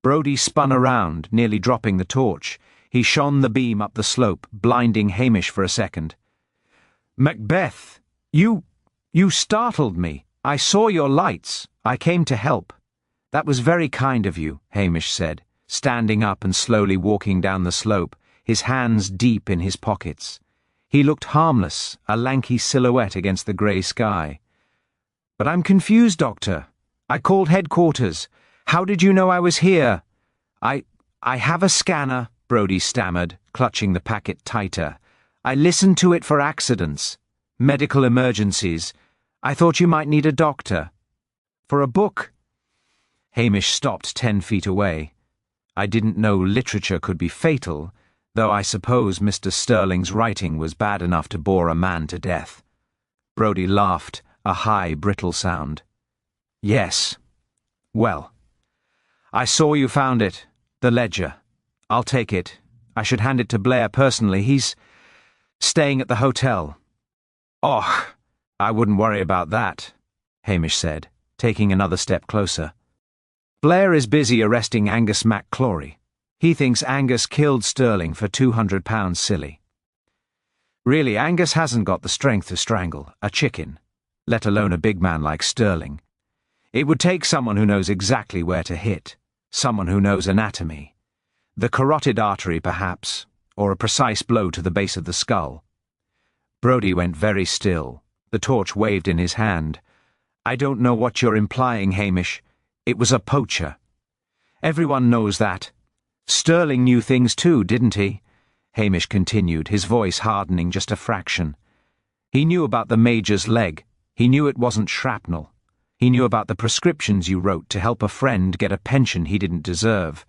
Brodie spun around, nearly dropping the torch. He shone the beam up the slope, blinding Hamish for a second. "Macbeth, you startled me. I saw your lights. I came to help." "That was very kind of you," Hamish said, standing up and slowly walking down the slope, his hands deep in his pockets. He looked harmless, a lanky silhouette against the grey sky. "But I'm confused, Doctor. I called headquarters. How did you know I was here?" I have a scanner," Brodie stammered, clutching the packet tighter. I listened to it for accidents, medical emergencies. I thought you might need a doctor. For a book." Hamish stopped 10 feet away. I didn't know literature could be fatal, though I suppose Mr. Sterling's writing was bad enough to bore a man to death. Brodie laughed, a high, brittle sound. "Yes. Well, I saw you found it. The ledger. I'll take it. I should hand it to Blair personally. He's staying at the hotel." "Oh, I wouldn't worry about that," Hamish said, taking another step closer. "Blair is busy arresting Angus MacClory. He thinks Angus killed Sterling for £200 silly. Really, Angus hasn't got the strength to strangle a chicken, let alone a big man like Sterling. It would take someone who knows exactly where to hit, someone who knows anatomy. The carotid artery, perhaps, or a precise blow to the base of the skull." Brodie went very still. The torch waved in his hand. "I don't know what you're implying, Hamish. It was a poacher. Everyone knows that. Sterling knew things too, didn't he?" Hamish continued, his voice hardening just a fraction. "He knew about the Major's leg. He knew it wasn't shrapnel. He knew about the prescriptions you wrote to help a friend get a pension he didn't deserve.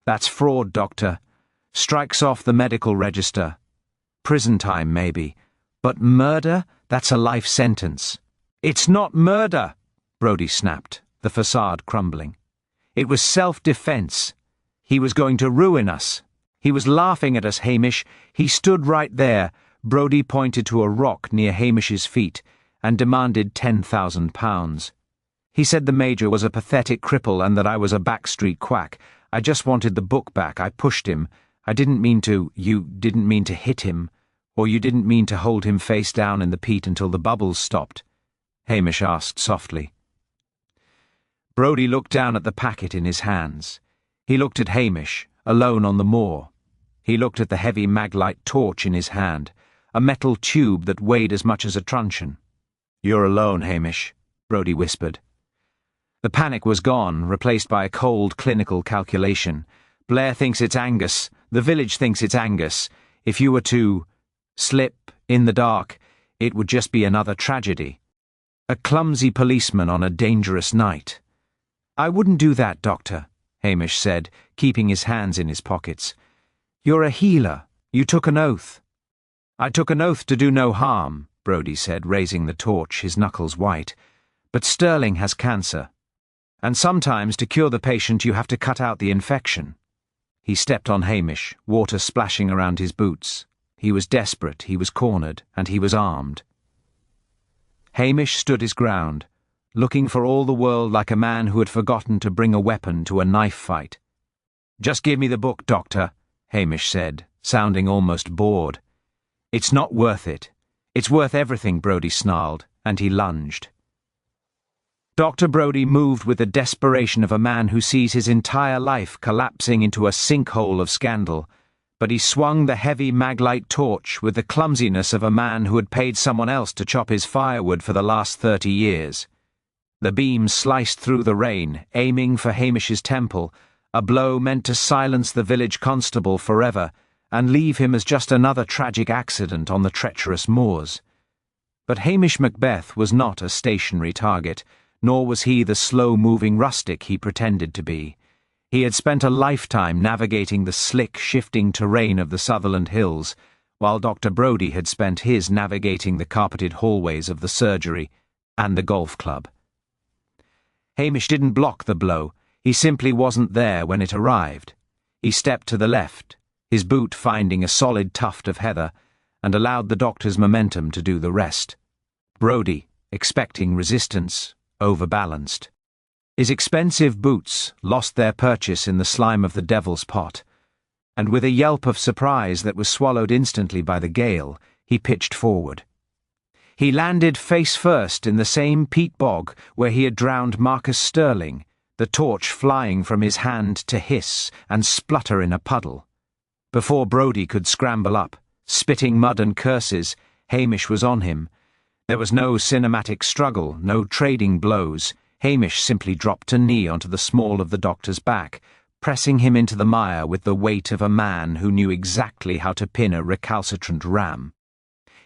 That's fraud, Doctor. Strikes off the medical register. Prison time, maybe. But murder? That's a life sentence." "It's not murder," Brodie snapped, the facade crumbling. "It was self-defense. He was going to ruin us. He was laughing at us, Hamish. He stood right there." Brodie pointed to a rock near Hamish's feet and demanded £10,000. "He said the Major was a pathetic cripple and that I was a backstreet quack. I just wanted the book back. I pushed him. I didn't mean to— You didn't mean to hit him, or you didn't mean to hold him face down in the peat until the bubbles stopped?" Hamish asked softly. Brodie looked down at the packet in his hands. He looked at Hamish, alone on the moor. He looked at the heavy maglite torch in his hand, a metal tube that weighed as much as a truncheon. "You're alone, Hamish," Brodie whispered. The panic was gone, replaced by a cold, clinical calculation. "Blair thinks it's Angus. The village thinks it's Angus. If you were to slip in the dark, it would just be another tragedy. A clumsy policeman on a dangerous night." "I wouldn't do that, Doctor," Hamish said, keeping his hands in his pockets. "You're a healer. You took an oath." "I took an oath to do no harm," Brodie said, raising the torch, his knuckles white. "But Sterling has cancer. And sometimes to cure the patient you have to cut out the infection." He stepped on Hamish, water splashing around his boots. He was desperate, he was cornered, and he was armed. Hamish stood his ground, looking for all the world like a man who had forgotten to bring a weapon to a knife fight. "Just give me the book, Doctor," Hamish said, sounding almost bored. "It's not worth it. It's worth everything," Brodie snarled, and he lunged. Dr. Brodie moved with the desperation of a man who sees his entire life collapsing into a sinkhole of scandal, but he swung the heavy maglite torch with the clumsiness of a man who had paid someone else to chop his firewood for the last 30 years. The beam sliced through the rain, aiming for Hamish's temple, a blow meant to silence the village constable forever and leave him as just another tragic accident on the treacherous moors. But Hamish Macbeth was not a stationary target, nor was he the slow-moving rustic he pretended to be. He had spent a lifetime navigating the slick, shifting terrain of the Sutherland Hills, while Dr. Brodie had spent his navigating the carpeted hallways of the surgery and the golf club. Hamish didn't block the blow. He simply wasn't there when it arrived. He stepped to the left, his boot finding a solid tuft of heather, and allowed the doctor's momentum to do the rest. Brodie, expecting resistance, overbalanced. His expensive boots lost their purchase in the slime of the devil's pot, and with a yelp of surprise that was swallowed instantly by the gale, he pitched forward. He landed face first in the same peat bog where he had drowned Marcus Sterling, the torch flying from his hand to hiss and splutter in a puddle. Before Brodie could scramble up, spitting mud and curses, Hamish was on him. There was no cinematic struggle, no trading blows. Hamish simply dropped a knee onto the small of the doctor's back, pressing him into the mire with the weight of a man who knew exactly how to pin a recalcitrant ram.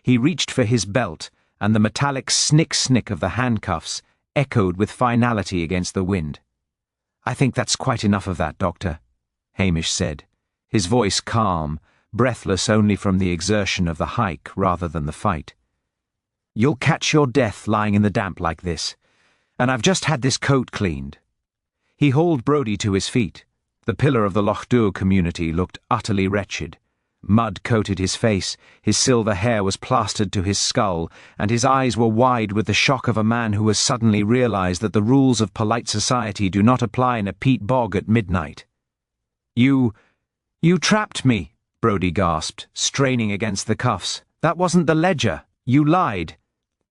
He reached for his belt, and the metallic snick-snick of the handcuffs echoed with finality against the wind. "I think that's quite enough of that, Doctor," Hamish said, his voice calm, breathless only from the exertion of the hike rather than the fight. "You'll catch your death lying in the damp like this, and I've just had this coat cleaned." He hauled Brodie to his feet. The pillar of the Lochdubh community looked utterly wretched. Mud coated his face, his silver hair was plastered to his skull, and his eyes were wide with the shock of a man who has suddenly realized that the rules of polite society do not apply in a peat bog at midnight. You trapped me," Brodie gasped, straining against the cuffs. "That wasn't the ledger. You lied."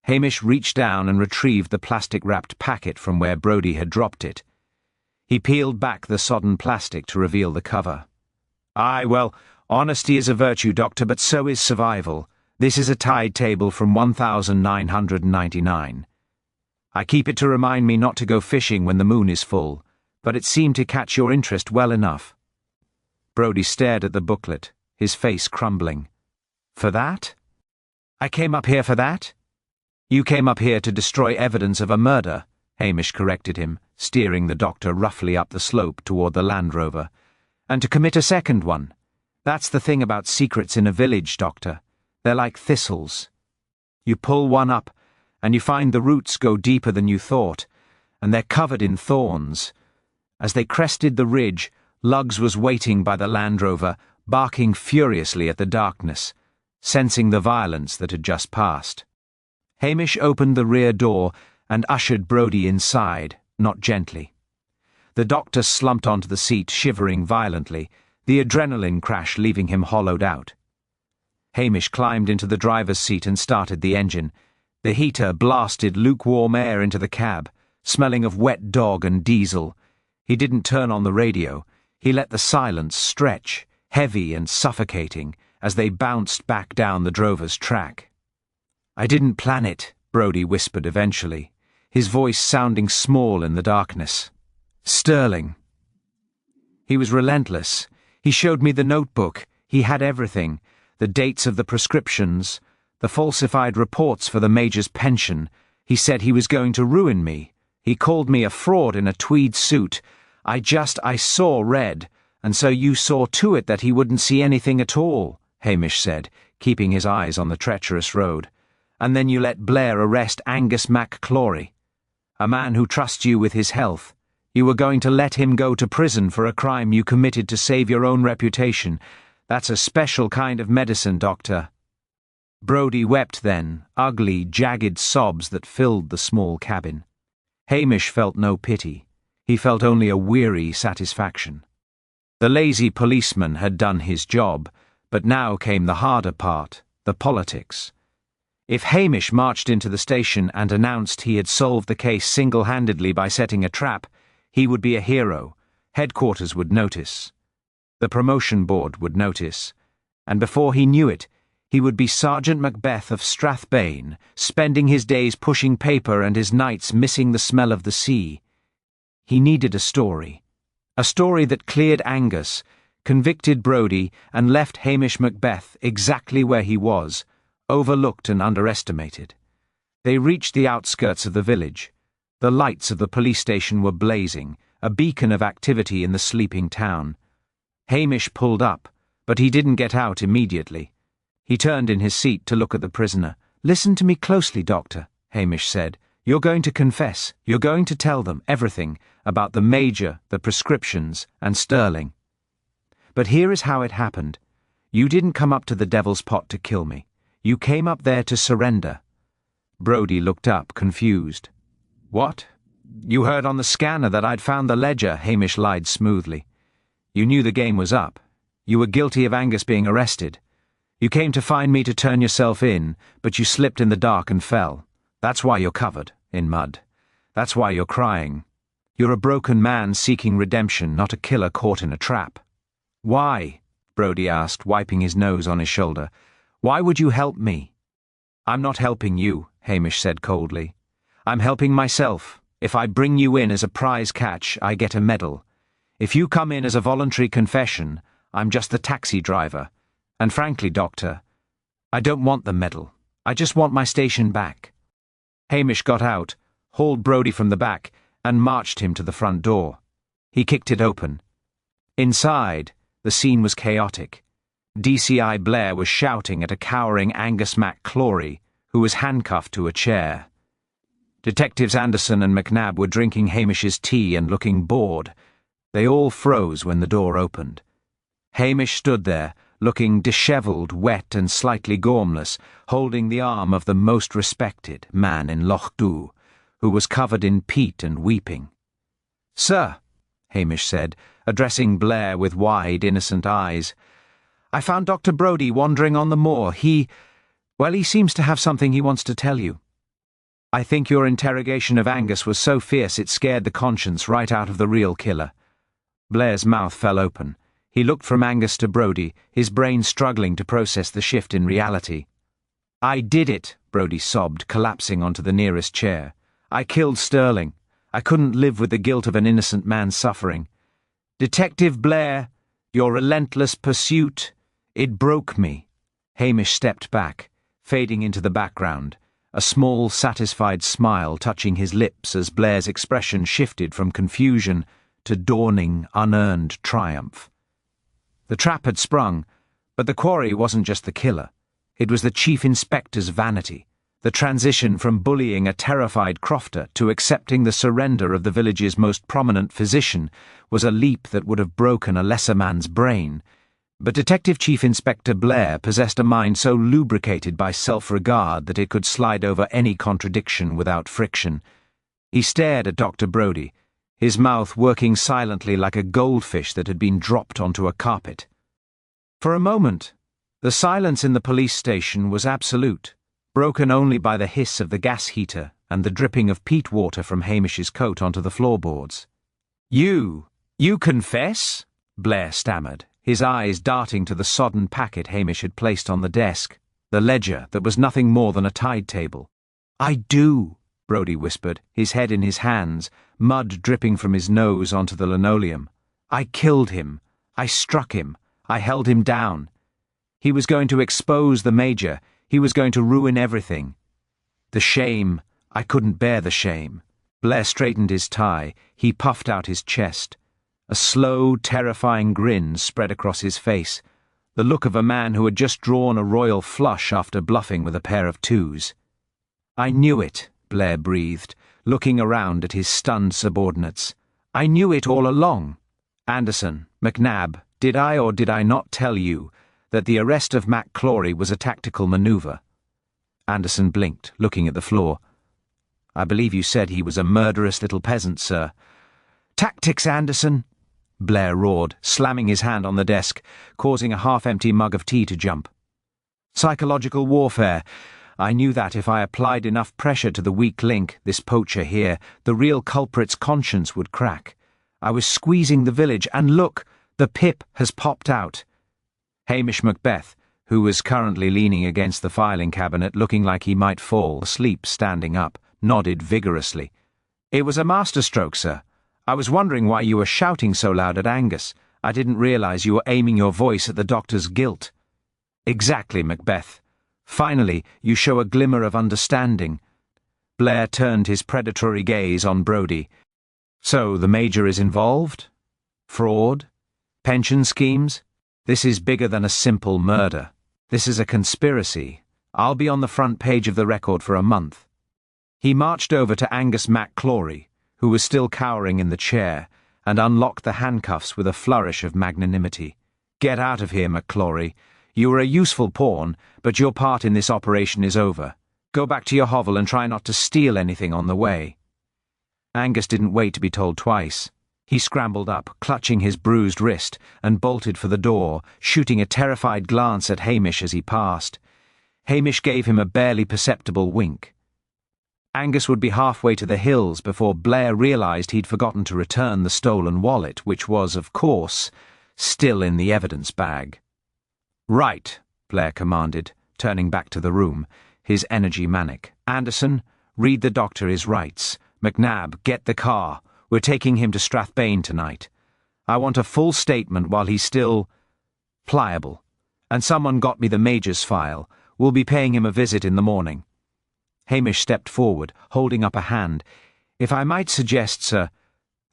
Hamish reached down and retrieved the plastic-wrapped packet from where Brodie had dropped it. He peeled back the sodden plastic to reveal the cover. "Aye, well, honesty is a virtue, Doctor, but so is survival. This is a tide table from 1999. I keep it to remind me not to go fishing when the moon is full, but it seemed to catch your interest well enough." Brodie stared at the booklet, his face crumbling. "For that? I came up here for that?" "You came up here to destroy evidence of a murder," Hamish corrected him, steering the doctor roughly up the slope toward the Land Rover. "And to commit a second one. That's the thing about secrets in a village, Doctor. They're like thistles. You pull one up, and you find the roots go deeper than you thought, and they're covered in thorns." As they crested the ridge, Luggs was waiting by the Land Rover, barking furiously at the darkness, sensing the violence that had just passed. Hamish opened the rear door and ushered Brodie inside, not gently. The doctor slumped onto the seat, shivering violently, the adrenaline crash leaving him hollowed out. Hamish climbed into the driver's seat and started the engine. The heater blasted lukewarm air into the cab, smelling of wet dog and diesel. He didn't turn on the radio. He let the silence stretch, heavy and suffocating, as they bounced back down the drover's track. "I didn't plan it," Brodie whispered eventually, his voice sounding small in the darkness. "Sterling." He was relentless. He showed me the notebook. He had everything: the dates of the prescriptions, the falsified reports for the Major's pension. He said he was going to ruin me. He called me a fraud in a tweed suit. I saw red, and so you saw to it that he wouldn't see anything at all," Hamish said, keeping his eyes on the treacherous road. "And then you let Blair arrest Angus MacClory, a man who trusts you with his health. You were going to let him go to prison for a crime you committed to save your own reputation. That's a special kind of medicine, Doctor." Brodie wept then, ugly, jagged sobs that filled the small cabin. Hamish felt no pity. He felt only a weary satisfaction. The lazy policeman had done his job, but now came the harder part, the politics. If Hamish marched into the station and announced he had solved the case single-handedly by setting a trap, he would be a hero. Headquarters would notice. The promotion board would notice. And before he knew it, he would be Sergeant Macbeth of Strathbane, spending his days pushing paper and his nights missing the smell of the sea. He needed a story that cleared Angus, convicted Brodie, and left Hamish Macbeth exactly where he was, overlooked and underestimated. They reached the outskirts of the village. The lights of the police station were blazing, a beacon of activity in the sleeping town. Hamish pulled up, but he didn't get out immediately. He turned in his seat to look at the prisoner. "Listen to me closely, Doctor," Hamish said. "You're going to confess. You're going to tell them everything about the Major, the prescriptions, and Sterling. But here is how it happened. You didn't come up to the Devil's Pot to kill me. You came up there to surrender." Brodie looked up, confused. "What? You heard on the scanner that I'd found the ledger," Hamish lied smoothly. "You knew the game was up. You were guilty of Angus being arrested. You came to find me to turn yourself in, but you slipped in the dark and fell. That's why you're covered in mud. That's why you're crying. You're a broken man seeking redemption, not a killer caught in a trap." "Why?" Brodie asked, wiping his nose on his shoulder. "Why would you help me?" "I'm not helping you," Hamish said coldly. "I'm helping myself. If I bring you in as a prize catch, I get a medal. If you come in as a voluntary confession, I'm just the taxi driver. And frankly, Doctor, I don't want the medal. I just want my station back." Hamish got out, hauled Brodie from the back, and marched him to the front door. He kicked it open. Inside, the scene was chaotic. DCI Blair was shouting at a cowering Angus MacClory, who was handcuffed to a chair. Detectives Anderson and McNabb were drinking Hamish's tea and looking bored. They all froze when the door opened. Hamish stood there, looking dishevelled, wet and slightly gormless, holding the arm of the most respected man in Lochdubh, who was covered in peat and weeping. "Sir," Hamish said, addressing Blair with wide, innocent eyes, "I found Dr. Brodie wandering on the moor. He seems to have something he wants to tell you. I think your interrogation of Angus was so fierce it scared the conscience right out of the real killer." Blair's mouth fell open. He looked from Angus to Brodie, his brain struggling to process the shift in reality. "I did it," Brodie sobbed, collapsing onto the nearest chair. "I killed Sterling. I couldn't live with the guilt of an innocent man suffering. Detective Blair, your relentless pursuit, it broke me." Hamish stepped back, fading into the background, a small, satisfied smile touching his lips as Blair's expression shifted from confusion to dawning, unearned triumph. The trap had sprung, but the quarry wasn't just the killer. It was the Chief Inspector's vanity. The transition from bullying a terrified crofter to accepting the surrender of the village's most prominent physician was a leap that would have broken a lesser man's brain. But Detective Chief Inspector Blair possessed a mind so lubricated by self-regard that it could slide over any contradiction without friction. He stared at Dr. Brodie, his mouth working silently like a goldfish that had been dropped onto a carpet. For a moment, the silence in the police station was absolute, broken only by the hiss of the gas heater and the dripping of peat water from Hamish's coat onto the floorboards. You confess?" Blair stammered, his eyes darting to the sodden packet Hamish had placed on the desk, the ledger that was nothing more than a tide table. "I do," Brodie whispered, his head in his hands, mud dripping from his nose onto the linoleum. "I killed him. I struck him. I held him down. He was going to expose the Major. He was going to ruin everything. The shame. I couldn't bear the shame." Blair straightened his tie. He puffed out his chest. A slow, terrifying grin spread across his face, the look of a man who had just drawn a royal flush after bluffing with a pair of twos. "I knew it," Blair breathed, looking around at his stunned subordinates. "I knew it all along. Anderson, McNabb, did I or did I not tell you that the arrest of MacClory was a tactical maneuver?" Anderson blinked, looking at the floor. "I believe you said he was a murderous little peasant, sir." "Tactics, Anderson!" Blair roared, slamming his hand on the desk, causing a half-empty mug of tea to jump. "Psychological warfare. I knew that if I applied enough pressure to the weak link, this poacher here, the real culprit's conscience would crack. I was squeezing the village, and look, the pip has popped out." Hamish Macbeth, who was currently leaning against the filing cabinet looking like he might fall asleep standing up, nodded vigorously. "It was a masterstroke, sir. I was wondering why you were shouting so loud at Angus. I didn't realize you were aiming your voice at the doctor's guilt." "Exactly, Macbeth. Finally, you show a glimmer of understanding." Blair turned his predatory gaze on Brodie. "So the Major is involved? Fraud? Pension schemes? This is bigger than a simple murder. This is a conspiracy. I'll be on the front page of the record for a month." He marched over to Angus MacClory, who was still cowering in the chair, and unlocked the handcuffs with a flourish of magnanimity. "Get out of here, MacClory. You were a useful pawn, but your part in this operation is over. Go back to your hovel and try not to steal anything on the way." Angus didn't wait to be told twice. He scrambled up, clutching his bruised wrist, and bolted for the door, shooting a terrified glance at Hamish as he passed. Hamish gave him a barely perceptible wink. Angus would be halfway to the hills before Blair realized he'd forgotten to return the stolen wallet, which was, of course, still in the evidence bag. "Right," Blair commanded, turning back to the room, his energy manic. "Anderson, read the doctor his rights. McNabb, get the car. We're taking him to Strathbane tonight. I want a full statement while he's still pliable. And someone got me the Major's file. We'll be paying him a visit in the morning." Hamish stepped forward, holding up a hand. "If I might suggest, sir,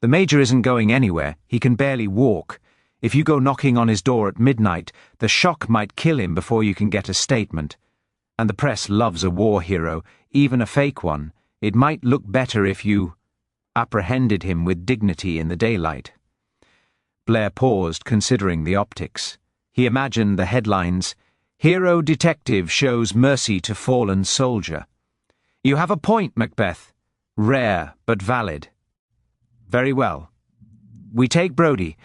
the Major isn't going anywhere. He can barely walk. If you go knocking on his door at midnight, the shock might kill him before you can get a statement. And the press loves a war hero, even a fake one. It might look better if you apprehended him with dignity in the daylight." Blair paused, considering the optics. He imagined the headlines, "Hero Detective Shows Mercy to Fallen Soldier." "You have a point, Macbeth. Rare, but valid." "Very well. We take Brodie.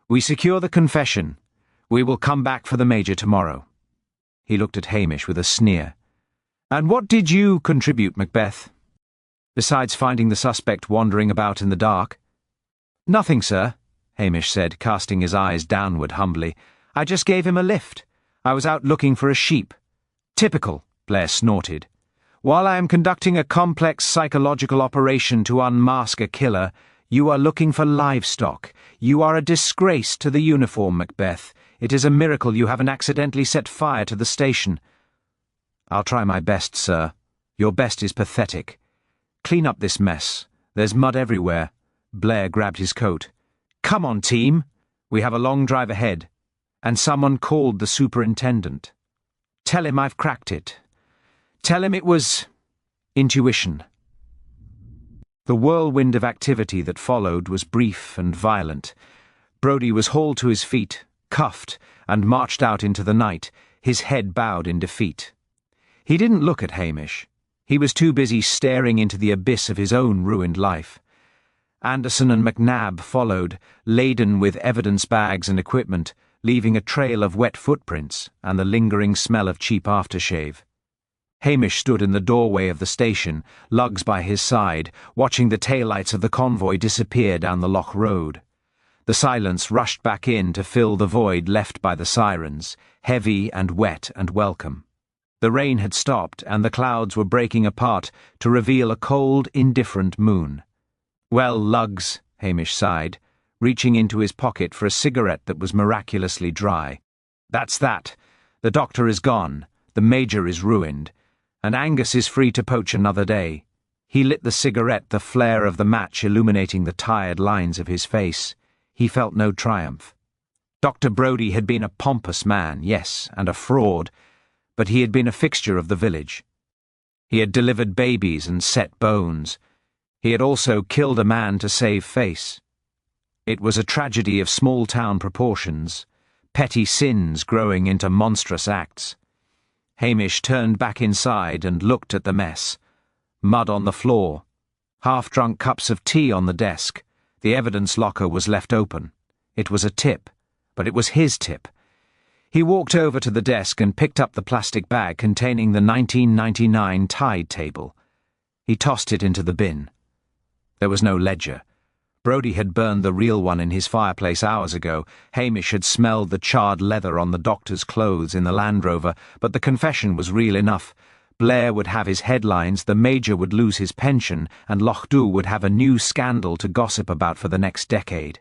We secure the confession. We will come back for the Major tomorrow." He looked at Hamish with a sneer. "And what did you contribute, Macbeth? Besides finding the suspect wandering about in the dark?" "Nothing, sir," Hamish said, casting his eyes downward humbly. "I just gave him a lift. I was out looking for a sheep." "Typical," Blair snorted. "While I am conducting a complex psychological operation to unmask a killer, you are looking for livestock. You are a disgrace to the uniform, Macbeth. It is a miracle you haven't accidentally set fire to the station." "I'll try my best, sir. Your best is pathetic. Clean up this mess. There's mud everywhere." Blair grabbed his coat. "Come on, team. We have a long drive ahead." And someone called the superintendent. "Tell him I've cracked it. Tell him it was intuition." The whirlwind of activity that followed was brief and violent. Brodie was hauled to his feet, cuffed, and marched out into the night, his head bowed in defeat. He didn't look at Hamish. He was too busy staring into the abyss of his own ruined life. Anderson and McNabb followed, laden with evidence bags and equipment, leaving a trail of wet footprints and the lingering smell of cheap aftershave. Hamish stood in the doorway of the station, lugs by his side, watching the taillights of the convoy disappear down the Loch Road. The silence rushed back in to fill the void left by the sirens, heavy and wet and welcome. The rain had stopped, and the clouds were breaking apart to reveal a cold, indifferent moon. "Well, lugs," Hamish sighed, reaching into his pocket for a cigarette that was miraculously dry. "That's that. The doctor is gone, the Major is ruined, and Angus is free to poach another day." He lit the cigarette, the flare of the match illuminating the tired lines of his face. He felt no triumph. Dr. Brodie had been a pompous man, yes, and a fraud, but he had been a fixture of the village. He had delivered babies and set bones. He had also killed a man to save face. It was a tragedy of small-town proportions, petty sins growing into monstrous acts. Hamish turned back inside and looked at the mess. Mud on the floor, half-drunk cups of tea on the desk. The evidence locker was left open. It was a tip, but it was his tip. He walked over to the desk and picked up the plastic bag containing the 1999 tide table. He tossed it into the bin. There was no ledger. Brodie had burned the real one in his fireplace hours ago. Hamish had smelled the charred leather on the doctor's clothes in the Land Rover, but the confession was real enough. Blair would have his headlines, the Major would lose his pension, and Lochdubh would have a new scandal to gossip about for the next decade.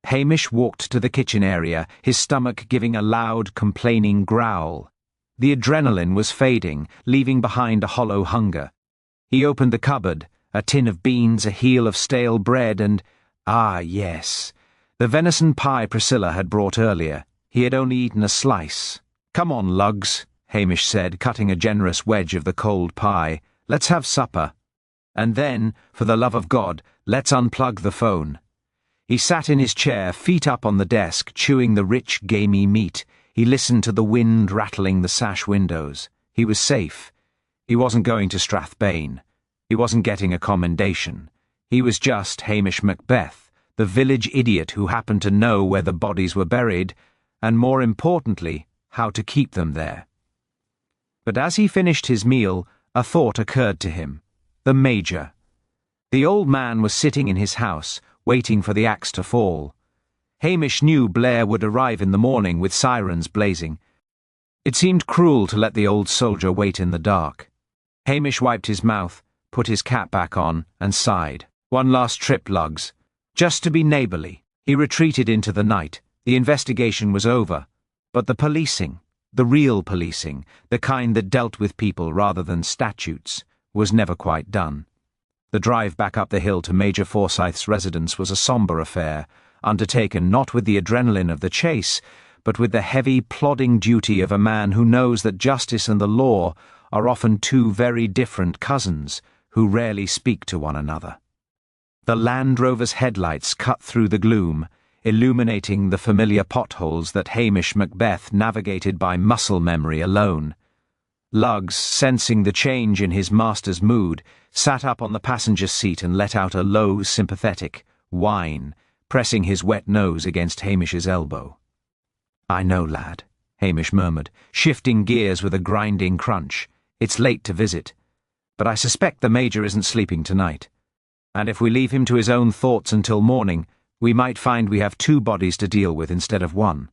Hamish walked to the kitchen area, his stomach giving a loud, complaining growl. The adrenaline was fading, leaving behind a hollow hunger. He opened the cupboard, a tin of beans, a heel of stale bread, and, yes, the venison pie Priscilla had brought earlier. He had only eaten a slice. "Come on, lugs," Hamish said, cutting a generous wedge of the cold pie. "Let's have supper. And then, for the love of God, let's unplug the phone." He sat in his chair, feet up on the desk, chewing the rich, gamey meat. He listened to the wind rattling the sash windows. He was safe. He wasn't going to Strathbane. He wasn't getting a commendation. He was just Hamish Macbeth, the village idiot who happened to know where the bodies were buried, and more importantly, how to keep them there. But as he finished his meal, a thought occurred to him. The Major. The old man was sitting in his house, waiting for the axe to fall. Hamish knew Blair would arrive in the morning with sirens blazing. It seemed cruel to let the old soldier wait in the dark. Hamish wiped his mouth, put his cap back on, and sighed. "One last trip, lugs. Just to be neighbourly." He retreated into the night. The investigation was over, but the policing, the real policing, the kind that dealt with people rather than statutes, was never quite done. The drive back up the hill to Major Forsyth's residence was a sombre affair, undertaken not with the adrenaline of the chase, but with the heavy, plodding duty of a man who knows that justice and the law are often two very different cousins who rarely speak to one another. The Land Rover's headlights cut through the gloom, illuminating the familiar potholes that Hamish Macbeth navigated by muscle memory alone. Luggs, sensing the change in his master's mood, sat up on the passenger seat and let out a low, sympathetic whine, pressing his wet nose against Hamish's elbow. "I know, lad," Hamish murmured, shifting gears with a grinding crunch. "It's late to visit, but I suspect the Major isn't sleeping tonight. And if we leave him to his own thoughts until morning, we might find we have two bodies to deal with instead of one."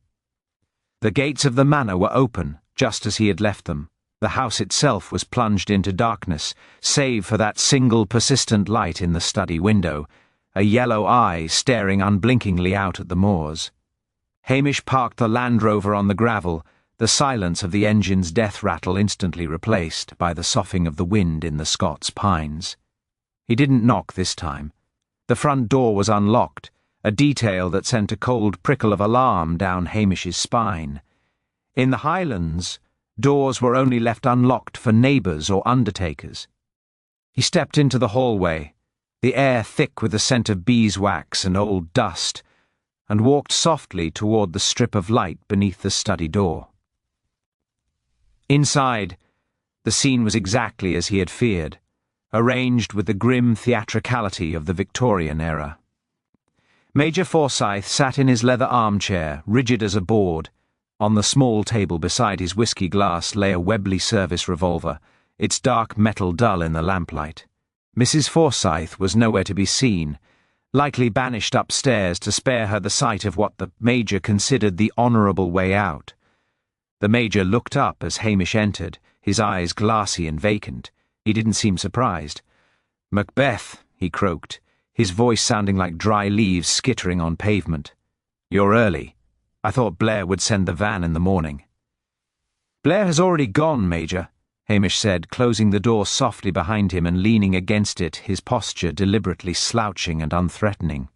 The gates of the manor were open, just as he had left them. The house itself was plunged into darkness, save for that single persistent light in the study window, a yellow eye staring unblinkingly out at the moors. Hamish parked the Land Rover on the gravel, the silence of the engine's death rattle instantly replaced by the soughing of the wind in the Scots pines. He didn't knock this time. The front door was unlocked, a detail that sent a cold prickle of alarm down Hamish's spine. In the Highlands, doors were only left unlocked for neighbours or undertakers. He stepped into the hallway, the air thick with the scent of beeswax and old dust, and walked softly toward the strip of light beneath the study door. Inside, the scene was exactly as he had feared, arranged with the grim theatricality of the Victorian era. Major Forsyth sat in his leather armchair, rigid as a board. On the small table beside his whisky glass lay a Webley service revolver, its dark metal dull in the lamplight. Mrs. Forsyth was nowhere to be seen, likely banished upstairs to spare her the sight of what the Major considered the honourable way out. The Major looked up as Hamish entered, his eyes glassy and vacant. He didn't seem surprised. "Macbeth," he croaked, his voice sounding like dry leaves skittering on pavement. "You're early. I thought Blair would send the van in the morning." "Blair has already gone, Major," Hamish said, closing the door softly behind him and leaning against it, his posture deliberately slouching and unthreatening.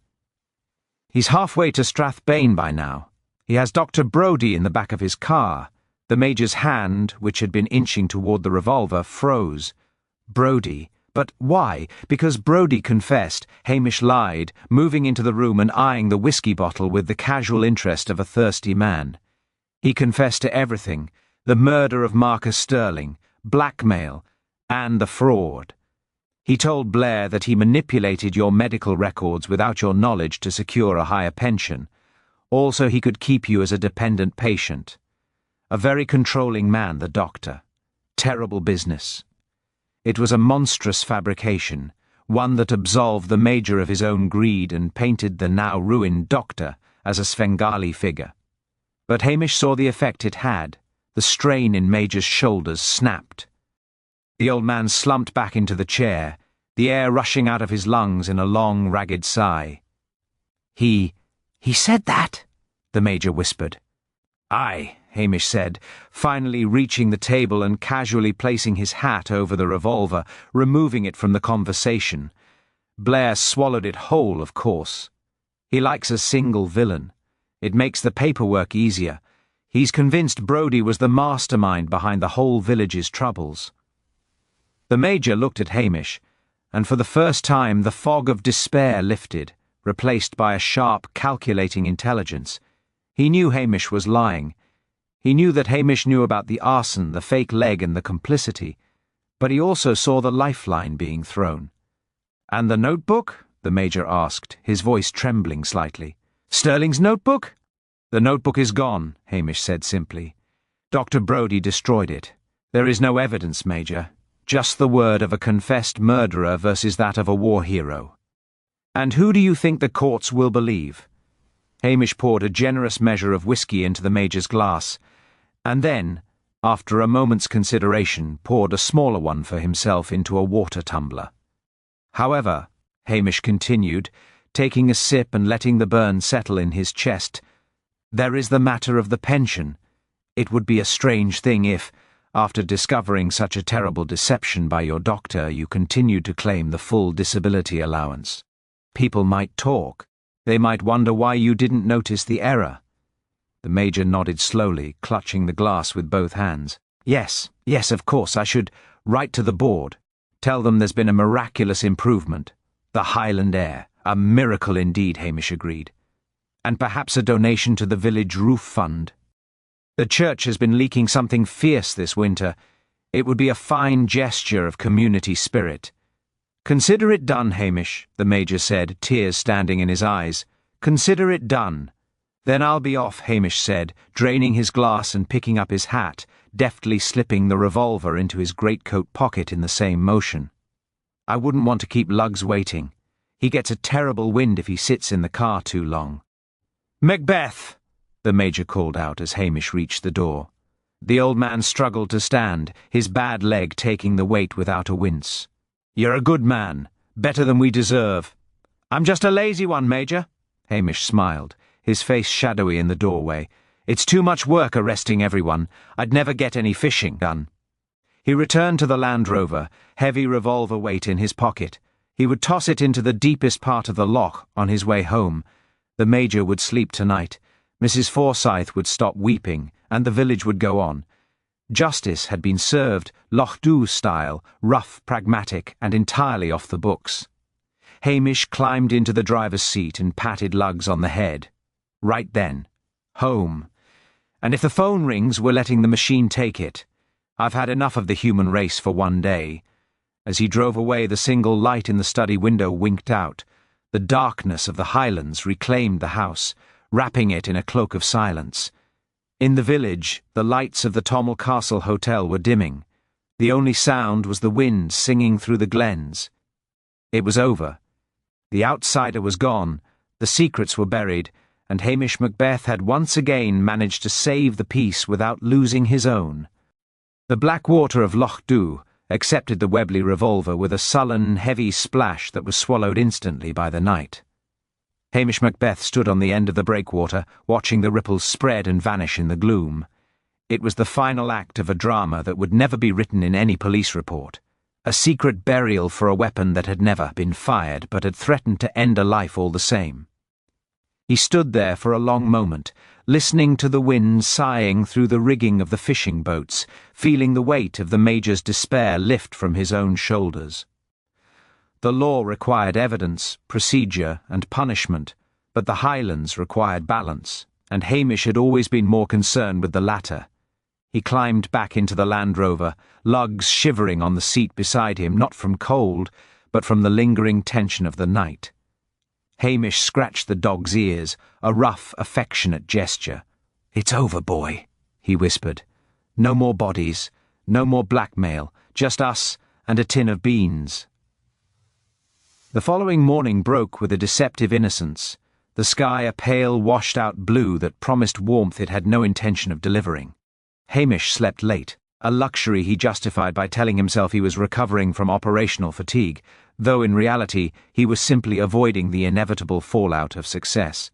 "He's halfway to Strathbane by now. He has Dr. Brodie in the back of his car." The Major's hand, which had been inching toward the revolver, froze. Brodie. But why? Because Brodie confessed. Hamish lied, moving into the room and eyeing the whisky bottle with the casual interest of a thirsty man. He confessed to everything: the murder of Marcus Sterling, blackmail, and the fraud. He told Blair that he manipulated your medical records without your knowledge to secure a higher pension. Also, he could keep you as a dependent patient. A very controlling man, the doctor. Terrible business. It was a monstrous fabrication, one that absolved the Major of his own greed and painted the now ruined doctor as a Svengali figure. But Hamish saw the effect it had. The strain in Major's shoulders snapped. The old man slumped back into the chair, the air rushing out of his lungs in a long, ragged sigh. He said that?" the Major whispered. "Aye," Hamish said, finally reaching the table and casually placing his hat over the revolver, removing it from the conversation. Blair swallowed it whole, of course. He likes a single villain. It makes the paperwork easier. He's convinced Brodie was the mastermind behind the whole village's troubles. The Major looked at Hamish, and for the first time the fog of despair lifted, replaced by a sharp, calculating intelligence. He knew Hamish was lying. He knew that Hamish knew about the arson, the fake leg, and the complicity, but he also saw the lifeline being thrown. "And the notebook?" the Major asked, his voice trembling slightly. "Sterling's notebook?" "The notebook is gone," Hamish said simply. "Dr. Brodie destroyed it. There is no evidence, Major. Just the word of a confessed murderer versus that of a war hero. And who do you think the courts will believe?" Hamish poured a generous measure of whisky into the Major's glass, and then, after a moment's consideration, poured a smaller one for himself into a water tumbler. "However," Hamish continued, taking a sip and letting the burn settle in his chest. "There is the matter of the pension. It would be a strange thing if, after discovering such a terrible deception by your doctor, you continued to claim the full disability allowance. People might talk. They might wonder why you didn't notice the error." The Major nodded slowly, clutching the glass with both hands. Yes, of course, I should write to the board. Tell them there's been a miraculous improvement. The Highland air. A miracle indeed, Hamish agreed. And perhaps a donation to the village roof fund. The church has been leaking something fierce this winter. It would be a fine gesture of community spirit. "Consider it done, Hamish," the Major said, tears standing in his eyes. "Consider it done." "Then I'll be off," Hamish said, draining his glass and picking up his hat, deftly slipping the revolver into his greatcoat pocket in the same motion. "I wouldn't want to keep Lugs waiting. He gets a terrible wind if he sits in the car too long." "Macbeth!" the Major called out as Hamish reached the door. The old man struggled to stand, his bad leg taking the weight without a wince. "You're a good man. Better than we deserve." "I'm just a lazy one, Major." Hamish smiled, his face shadowy in the doorway. "It's too much work arresting everyone. I'd never get any fishing done." He returned to the Land Rover, heavy revolver weight in his pocket. He would toss it into the deepest part of the loch on his way home. The Major would sleep tonight. Mrs. Forsyth would stop weeping, and the village would go on. Justice had been served, Lochdubh style, rough, pragmatic, and entirely off the books. Hamish climbed into the driver's seat and patted Lugs on the head. Right then. Home. And if the phone rings, we're letting the machine take it. I've had enough of the human race for one day. As he drove away, the single light in the study window winked out. The darkness of the Highlands reclaimed the house, wrapping it in a cloak of silence. In the village, the lights of the Tommel Castle Hotel were dimming. The only sound was the wind singing through the glens. It was over. The outsider was gone, the secrets were buried, and Hamish Macbeth had once again managed to save the peace without losing his own. The black water of Lochdubh accepted the Webley revolver with a sullen, heavy splash that was swallowed instantly by the night. Hamish Macbeth stood on the end of the breakwater, watching the ripples spread and vanish in the gloom. It was the final act of a drama that would never be written in any police report. A secret burial for a weapon that had never been fired but had threatened to end a life all the same. He stood there for a long moment, listening to the wind sighing through the rigging of the fishing boats, feeling the weight of the Major's despair lift from his own shoulders. The law required evidence, procedure, and punishment, but the Highlands required balance, and Hamish had always been more concerned with the latter. He climbed back into the Land Rover, Lugs shivering on the seat beside him, not from cold, but from the lingering tension of the night. Hamish scratched the dog's ears, a rough, affectionate gesture. "It's over, boy," he whispered. "No more bodies, no more blackmail, just us and a tin of beans." The following morning broke with a deceptive innocence, the sky a pale, washed-out blue that promised warmth it had no intention of delivering. Hamish slept late, a luxury he justified by telling himself he was recovering from operational fatigue, though in reality he was simply avoiding the inevitable fallout of success.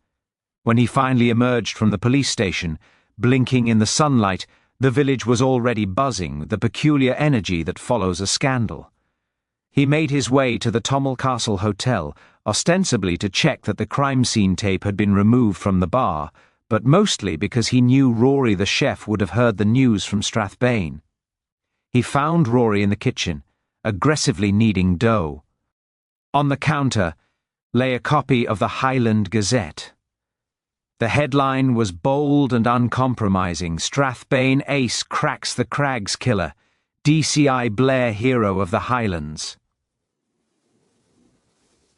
When he finally emerged from the police station, blinking in the sunlight, the village was already buzzing with the peculiar energy that follows a scandal. He made his way to the Tommel Castle Hotel, ostensibly to check that the crime scene tape had been removed from the bar, but mostly because he knew Rory the chef would have heard the news from Strathbane. He found Rory in the kitchen, aggressively kneading dough. On the counter lay a copy of the Highland Gazette. The headline was bold and uncompromising: "Strathbane Ace cracks the Craggs killer. DCI Blair hero of the Highlands."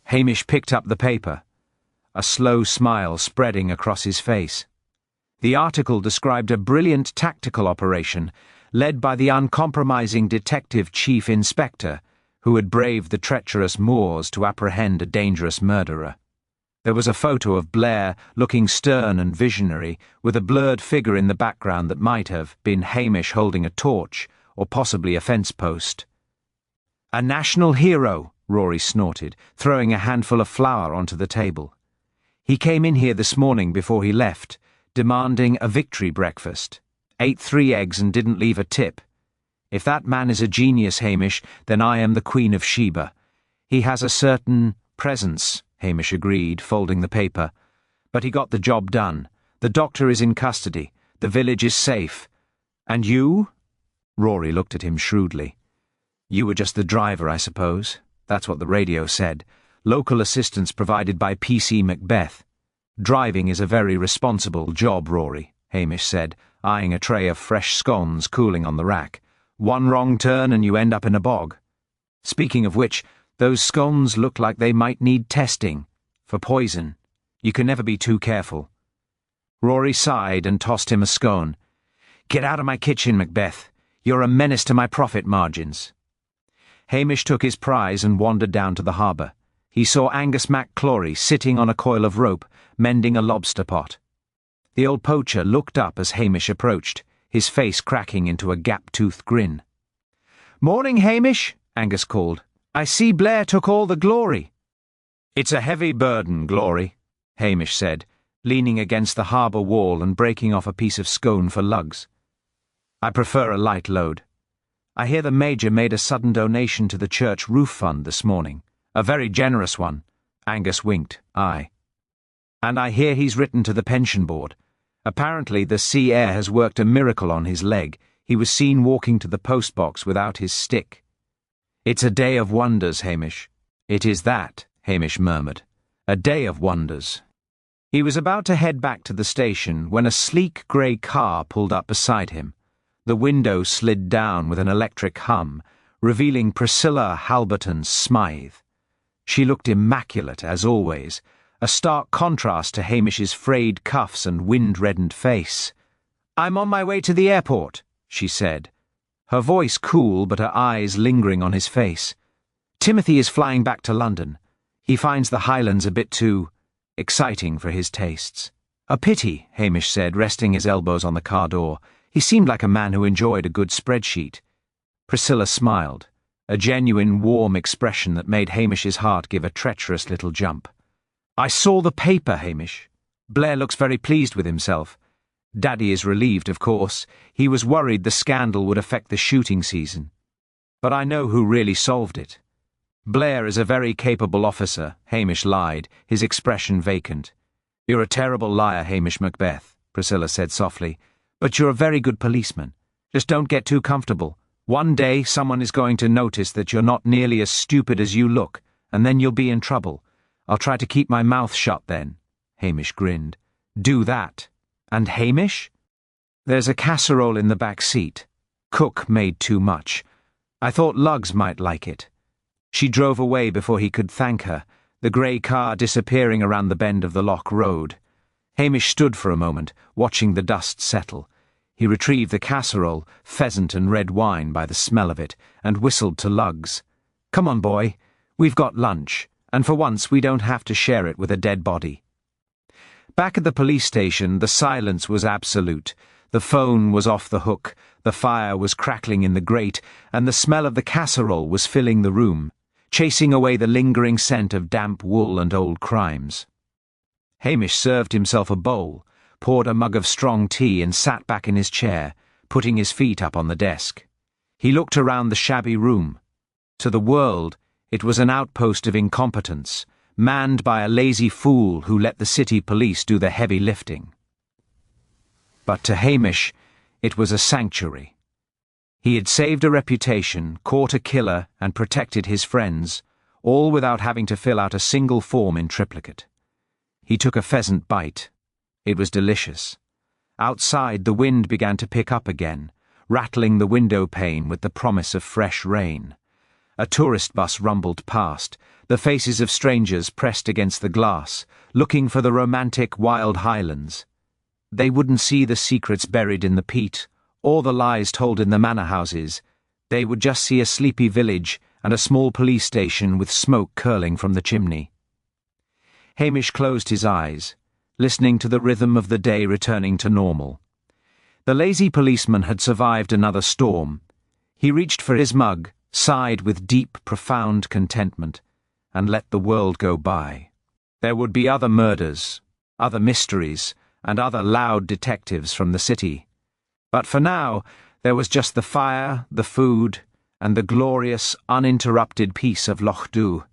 Hamish picked up the paper, a slow smile spreading across his face. The article described a brilliant tactical operation led by the uncompromising detective chief inspector who had braved the treacherous moors to apprehend a dangerous murderer. There was a photo of Blair looking stern and visionary, with a blurred figure in the background that might have been Hamish holding a torch, or possibly a fence post. "A national hero," Rory snorted, throwing a handful of flour onto the table. He came in here this morning before he left, demanding a victory breakfast. Ate 3 eggs and didn't leave a tip. If that man is a genius, Hamish, then I am the Queen of Sheba. He has a certain presence, Hamish agreed, folding the paper. But he got the job done. The doctor is in custody. The village is safe. And you? Rory looked at him shrewdly. You were just the driver, I suppose. That's what the radio said. Local assistance provided by PC Macbeth. Driving is a very responsible job, Rory, Hamish said, eyeing a tray of fresh scones cooling on the rack. 1 wrong turn and you end up in a bog. Speaking of which, those scones look like they might need testing. For poison. You can never be too careful. Rory sighed and tossed him a scone. Get out of my kitchen, Macbeth. You're a menace to my profit margins. Hamish took his prize and wandered down to the harbour. He saw Angus MacClory sitting on a coil of rope, mending a lobster pot. The old poacher looked up as Hamish approached, his face cracking into a gap-toothed grin. Morning, Hamish, Angus called. I see Blair took all the glory. It's a heavy burden, Glory, Hamish said, leaning against the harbour wall and breaking off a piece of scone for lugs. I prefer a light load. I hear the Major made a sudden donation to the church roof fund this morning. A very generous one. Angus winked. Aye. And I hear he's written to the pension board. Apparently the sea air has worked a miracle on his leg. He was seen walking to the post box without his stick. It's a day of wonders, Hamish. It is that, Hamish murmured. A day of wonders. He was about to head back to the station when a sleek grey car pulled up beside him. The window slid down with an electric hum, revealing Priscilla Halberton Smythe. She looked immaculate, as always, a stark contrast to Hamish's frayed cuffs and wind-reddened face. I'm on my way to the airport, she said, her voice cool but her eyes lingering on his face. Timothy is flying back to London. He finds the Highlands a bit too exciting for his tastes. A pity, Hamish said, resting his elbows on the car door. He seemed like a man who enjoyed a good spreadsheet. Priscilla smiled, a genuine warm expression that made Hamish's heart give a treacherous little jump. I saw the paper, Hamish. Blair looks very pleased with himself. Daddy is relieved, of course. He was worried the scandal would affect the shooting season. But I know who really solved it. Blair is a very capable officer, Hamish lied, his expression vacant. You're a terrible liar, Hamish Macbeth, Priscilla said softly. But you're a very good policeman. Just don't get too comfortable. One day someone is going to notice that you're not nearly as stupid as you look, and then you'll be in trouble. I'll try to keep my mouth shut then. Hamish grinned. Do that. And Hamish? There's a casserole in the back seat. Cook made too much. I thought Lugs might like it. She drove away before he could thank her, the grey car disappearing around the bend of the Loch Road. Hamish stood for a moment, watching the dust settle. He retrieved the casserole, pheasant and red wine by the smell of it, and whistled to Lugs. Come on, boy. We've got lunch, and for once we don't have to share it with a dead body. Back at the police station, the silence was absolute. The phone was off the hook, the fire was crackling in the grate, and the smell of the casserole was filling the room, chasing away the lingering scent of damp wool and old crimes. Hamish served himself a bowl, poured a mug of strong tea and sat back in his chair, putting his feet up on the desk. He looked around the shabby room. To the world, it was an outpost of incompetence, manned by a lazy fool who let the city police do the heavy lifting. But to Hamish, it was a sanctuary. He had saved a reputation, caught a killer, and protected his friends, all without having to fill out a single form in triplicate. He took a pheasant bite. It was delicious. Outside, the wind began to pick up again, rattling the window pane with the promise of fresh rain. A tourist bus rumbled past, the faces of strangers pressed against the glass, looking for the romantic wild Highlands. They wouldn't see the secrets buried in the peat, or the lies told in the manor houses. They would just see a sleepy village and a small police station with smoke curling from the chimney. Hamish closed his eyes, listening to the rhythm of the day returning to normal. The lazy policeman had survived another storm. He reached for his mug, sighed with deep, profound contentment. and let the world go by. There would be other murders, other mysteries, and other loud detectives from the city. But for now, there was just the fire, the food, and the glorious, uninterrupted peace of Lochdubh.